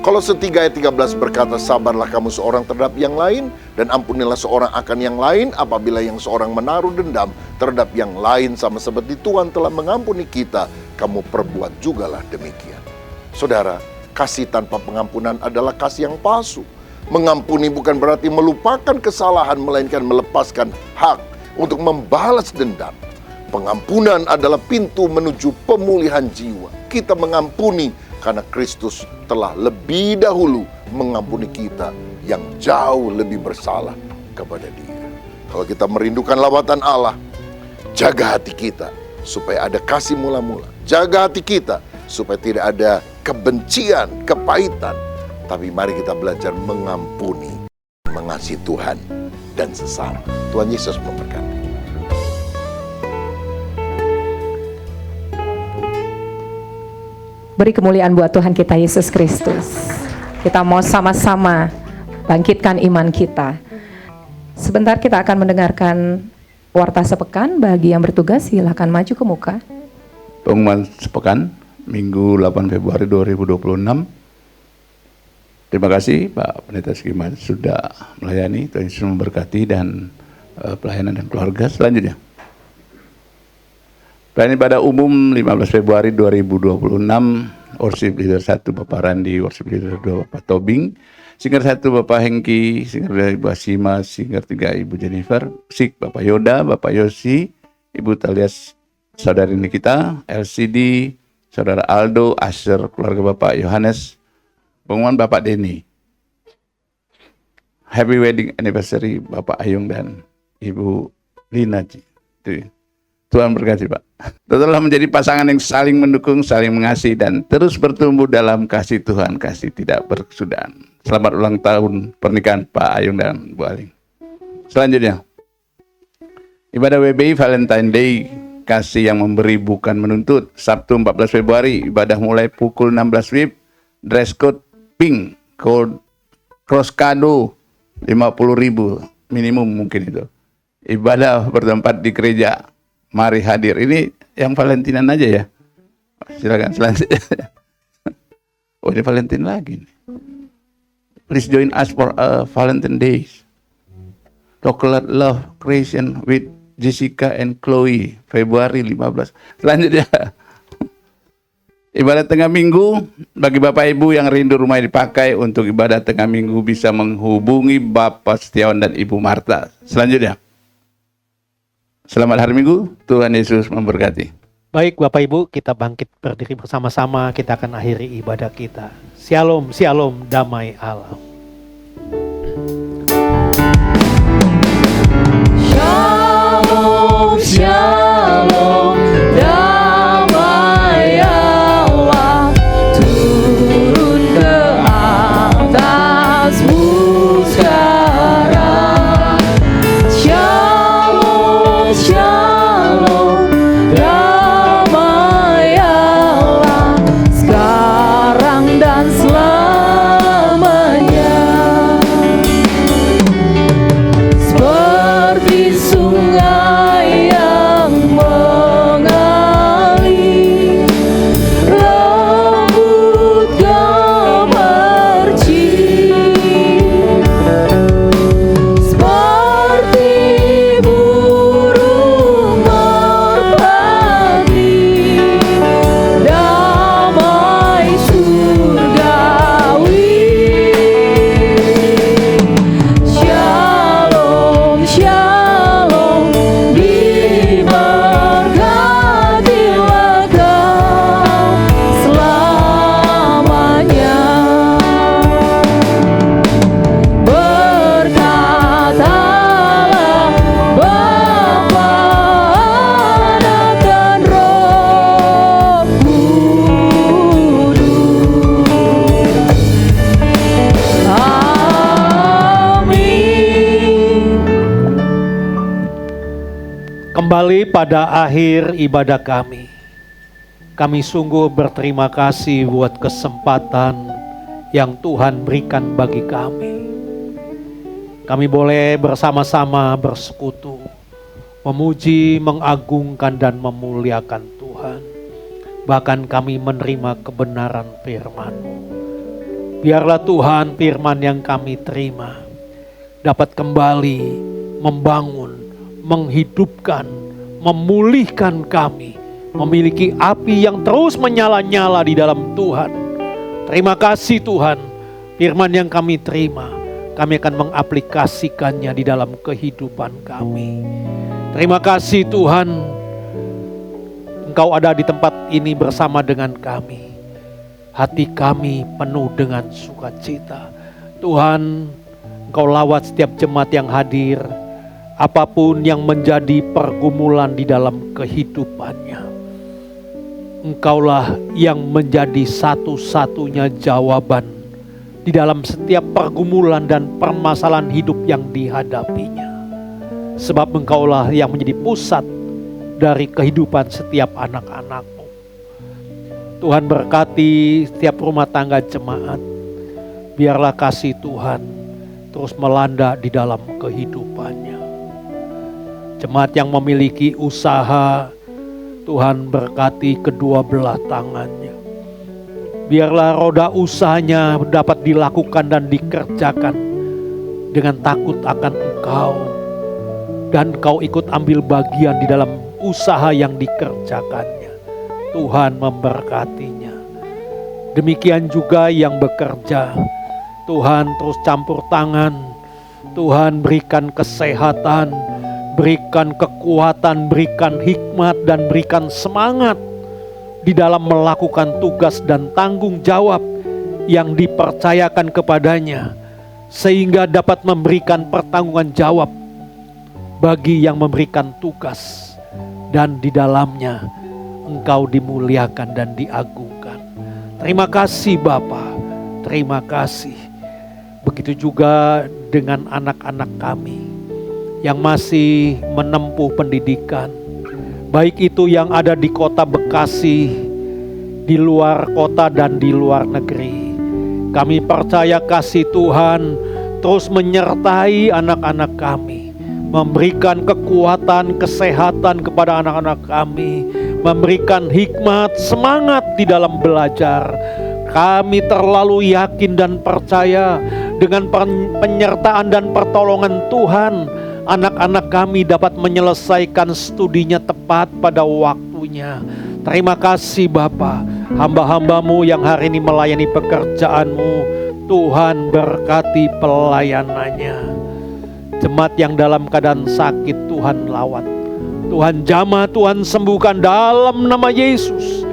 Kolose 3 ayat 13 berkata, sabarlah kamu seorang terhadap yang lain, dan ampunilah seorang akan yang lain apabila yang seorang menaruh dendam terhadap yang lain, sama seperti Tuhan telah mengampuni kita, kamu perbuat jugalah demikian. Saudara, kasih tanpa pengampunan adalah kasih yang palsu. Mengampuni bukan berarti melupakan kesalahan, melainkan melepaskan hak untuk membalas dendam. Pengampunan adalah pintu menuju pemulihan jiwa. Kita mengampuni karena Kristus telah lebih dahulu mengampuni kita yang jauh lebih bersalah kepada Dia. Kalau kita merindukan lawatan Allah, jaga hati kita supaya ada kasih mula-mula. Jaga hati kita supaya tidak ada kebencian, kepahitan. Tapi mari kita belajar mengampuni, mengasihi Tuhan dan sesama. Tuhan Yesus memberkati. Beri kemuliaan buat Tuhan kita Yesus Kristus. Kita mau sama-sama bangkitkan iman kita. Sebentar kita akan mendengarkan warta sepekan. Bagi yang bertugas silakan maju ke muka. Pengumuman sepekan Minggu 8 Februari 2026. Terima kasih Pak Pendeta Skiman sudah melayani. Tuhan Yesus memberkati dan pelayanan dan keluarga. Selanjutnya, pelayanan ibadah umum 15 Februari 2026, worship leader 1 Bapak Randi, worship leader 2 Bapak Tobing, singer 1 Bapak Hengki, singer 2 Ibu Asima, singer 3 Ibu Jennifer, musik Bapak Yoda, Bapak Yosi, Ibu Talias, Saudari Nikita, LCD, Saudara Aldo, Asher, keluarga Bapak Yohanes, pengumuman Bapak Denny. Happy wedding anniversary Bapak Ayung dan Ibu Lina. Tuhan berkati Pak. Telah menjadi pasangan yang saling mendukung, saling mengasihi, dan terus bertumbuh dalam kasih Tuhan, kasih tidak berkesudahan. Selamat ulang tahun pernikahan Pak Ayung dan Bu Aling. Selanjutnya, ibadah WBI Valentine Day, kasih yang memberi bukan menuntut. Sabtu 14 Februari, ibadah mulai pukul 16 WIB, dress code pink, code cross kado 50.000 minimum mungkin itu. Ibadah bertempat di gereja. Mari hadir. Ini yang Valentinan aja ya. Silakan selanjutnya. Oh, ini Valentine lagi nih. Please join us for a Valentine Days. Chocolate Love Creation with Jessica and Chloe, Februari 15. Selanjutnya, ibadah tengah minggu bagi Bapak Ibu yang rindu rumah dipakai. Untuk ibadah tengah minggu bisa menghubungi Bapak Setiawan dan Ibu Marta. Selanjutnya, selamat hari Minggu, Tuhan Yesus memberkati. Baik Bapak Ibu, kita bangkit berdiri bersama-sama, kita akan akhiri ibadah kita. Shalom, shalom, damai Allah. Shalom, shalom, damai Allah turun Kembali pada akhir ibadah kami sungguh berterima kasih buat kesempatan yang Tuhan berikan bagi kami. Kami boleh bersama-sama bersekutu, memuji, mengagungkan dan memuliakan Tuhan. Bahkan kami menerima kebenaran firman-Mu. Biarlah Tuhan firman yang kami terima dapat kembali membangun, menghidupkan, memulihkan kami, memiliki api yang terus menyala-nyala di dalam Tuhan. Terima kasih Tuhan, firman yang kami terima, kami akan mengaplikasikannya di dalam kehidupan kami. Terima kasih Tuhan, Engkau ada di tempat ini bersama dengan kami. Hati kami penuh dengan sukacita. Tuhan, Engkau lawat setiap jemaat yang hadir, apapun yang menjadi pergumulan di dalam kehidupannya. Engkaulah yang menjadi satu-satunya jawaban di dalam setiap pergumulan dan permasalahan hidup yang dihadapinya. Sebab Engkaulah yang menjadi pusat dari kehidupan setiap anak-anak-Mu. Tuhan berkati setiap rumah tangga jemaat. Biarlah kasih Tuhan terus melanda di dalam kehidupannya. Jemaat yang memiliki usaha, Tuhan berkati kedua belah tangannya. Biarlah roda usahanya dapat dilakukan dan dikerjakan dengan takut akan Engkau. Dan Engkau ikut ambil bagian di dalam usaha yang dikerjakannya. Tuhan memberkatinya. Demikian juga yang bekerja. Tuhan terus campur tangan. Tuhan berikan kesehatan, berikan kekuatan, berikan hikmat dan berikan semangat di dalam melakukan tugas dan tanggung jawab yang dipercayakan kepadanya, sehingga dapat memberikan pertanggungan jawab bagi yang memberikan tugas, dan di dalamnya Engkau dimuliakan dan diagungkan. Terima kasih Bapa, terima kasih. Begitu juga dengan anak-anak kami yang masih menempuh pendidikan, baik itu yang ada di kota Bekasi, di luar kota dan di luar negeri. Kami percaya kasih Tuhan terus menyertai anak-anak kami, memberikan kekuatan, kesehatan kepada anak-anak kami, memberikan hikmat, semangat di dalam belajar. Kami terlalu yakin dan percaya dengan penyertaan dan pertolongan Tuhan, anak-anak kami dapat menyelesaikan studinya tepat pada waktunya. Terima kasih Bapa, hamba-hamba-Mu yang hari ini melayani pekerjaan-Mu, Tuhan berkati pelayanannya. Jemaat yang dalam keadaan sakit Tuhan lawat, Tuhan jamah, Tuhan sembuhkan dalam nama Yesus.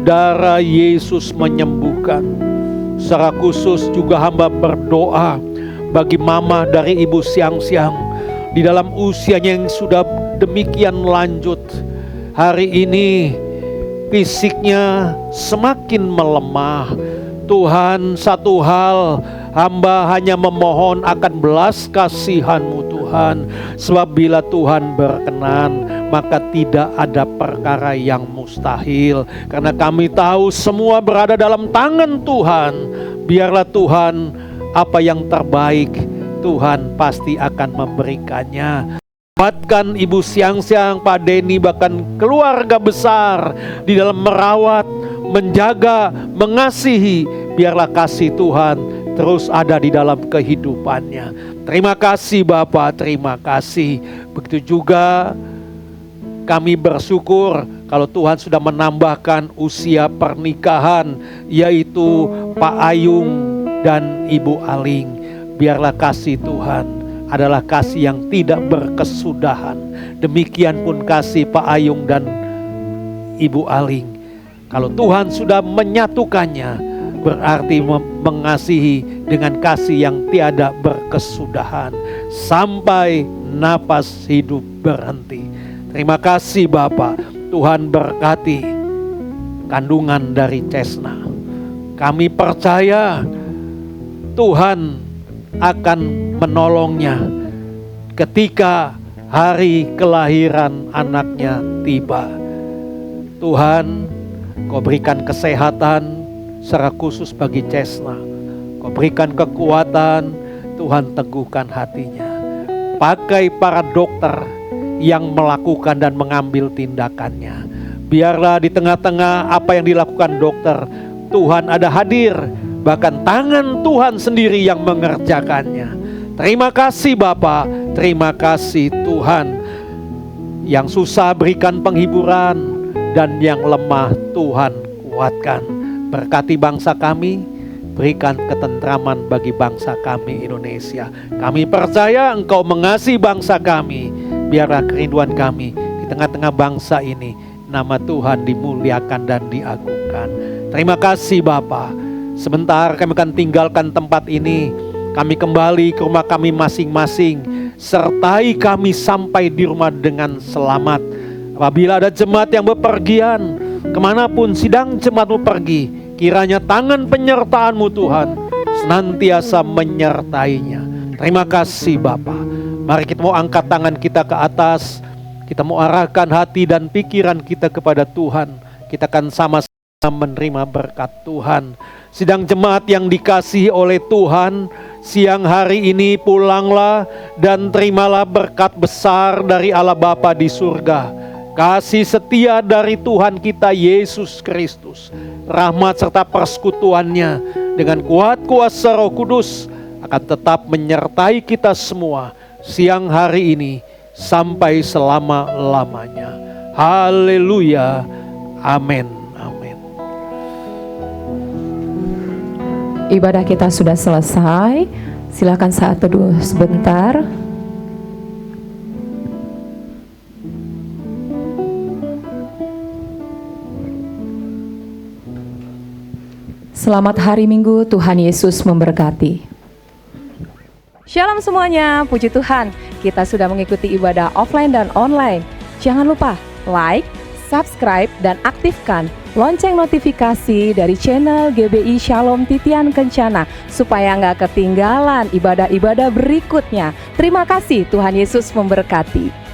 Darah Yesus menyembuhkan. Secara khusus juga hamba berdoa bagi mama dari Ibu Siang-Siang di dalam usianya yang sudah demikian lanjut. Hari ini fisiknya semakin melemah. Tuhan, satu hal hamba hanya memohon akan belas kasihan-Mu Tuhan. Sebab bila Tuhan berkenan, maka tidak ada perkara yang mustahil. Karena kami tahu semua berada dalam tangan Tuhan. Biarlah Tuhan, apa yang terbaik Tuhan pasti akan memberikannya. Kuatkan Ibu Siang-Siang, Pak Denny, bahkan keluarga besar di dalam merawat, menjaga, mengasihi. Biarlah kasih Tuhan terus ada di dalam kehidupannya. Terima kasih Bapak, terima kasih. Begitu juga kami bersyukur kalau Tuhan sudah menambahkan usia pernikahan, yaitu Pak Ayung dan Ibu Aling. Biarlah kasih Tuhan adalah kasih yang tidak berkesudahan. Demikian pun kasih Pak Ayung dan Ibu Aling. Kalau Tuhan sudah menyatukannya, berarti mengasihi dengan kasih yang tiada berkesudahan sampai napas hidup berhenti. Terima kasih Bapak. Tuhan berkati kandungan dari Cesna. Kami percaya Tuhan akan menolongnya ketika hari kelahiran anaknya tiba. Tuhan, Kau berikan kesehatan secara khusus bagi Cessna. Kau berikan kekuatan, Tuhan teguhkan hatinya. Pakai para dokter yang melakukan dan mengambil tindakannya. Biarlah di tengah-tengah apa yang dilakukan dokter, Tuhan ada hadir. Bahkan tangan Tuhan sendiri yang mengerjakannya. Terima kasih Bapa, terima kasih Tuhan. Yang susah berikan penghiburan, dan yang lemah Tuhan kuatkan. Berkati bangsa kami, berikan ketentraman bagi bangsa kami Indonesia. Kami percaya Engkau mengasihi bangsa kami. Biarlah kerinduan kami di tengah-tengah bangsa ini, nama Tuhan dimuliakan dan diagungkan. Terima kasih Bapa. Sebentar kami akan tinggalkan tempat ini. Kami kembali ke rumah kami masing-masing. Sertai kami sampai di rumah dengan selamat. Apabila ada jemaat yang bepergian, kemanapun sidang jemaatmu pergi, kiranya tangan penyertaan-Mu Tuhan senantiasa menyertainya. Terima kasih Bapa. Mari kita mau angkat tangan kita ke atas. Kita mau arahkan hati dan pikiran kita kepada Tuhan. Kita akan sama-sama menerima berkat Tuhan. Sidang jemaat yang dikasihi oleh Tuhan, siang hari ini pulanglah dan terimalah berkat besar dari Allah Bapa di surga. Kasih setia dari Tuhan kita Yesus Kristus, rahmat serta persekutuannya dengan kuat kuasa Roh Kudus akan tetap menyertai kita semua siang hari ini sampai selama-lamanya. Haleluya. Amin. Amin. Ibadah kita sudah selesai. Silakan saat teduh sebentar. Selamat hari Minggu, Tuhan Yesus memberkati. Shalom semuanya, puji Tuhan. Kita sudah mengikuti ibadah offline dan online. Jangan lupa like, subscribe, dan aktifkan lonceng notifikasi dari channel GBI Shalom Titian Kencana supaya nggak ketinggalan ibadah-ibadah berikutnya. Terima kasih, Tuhan Yesus memberkati.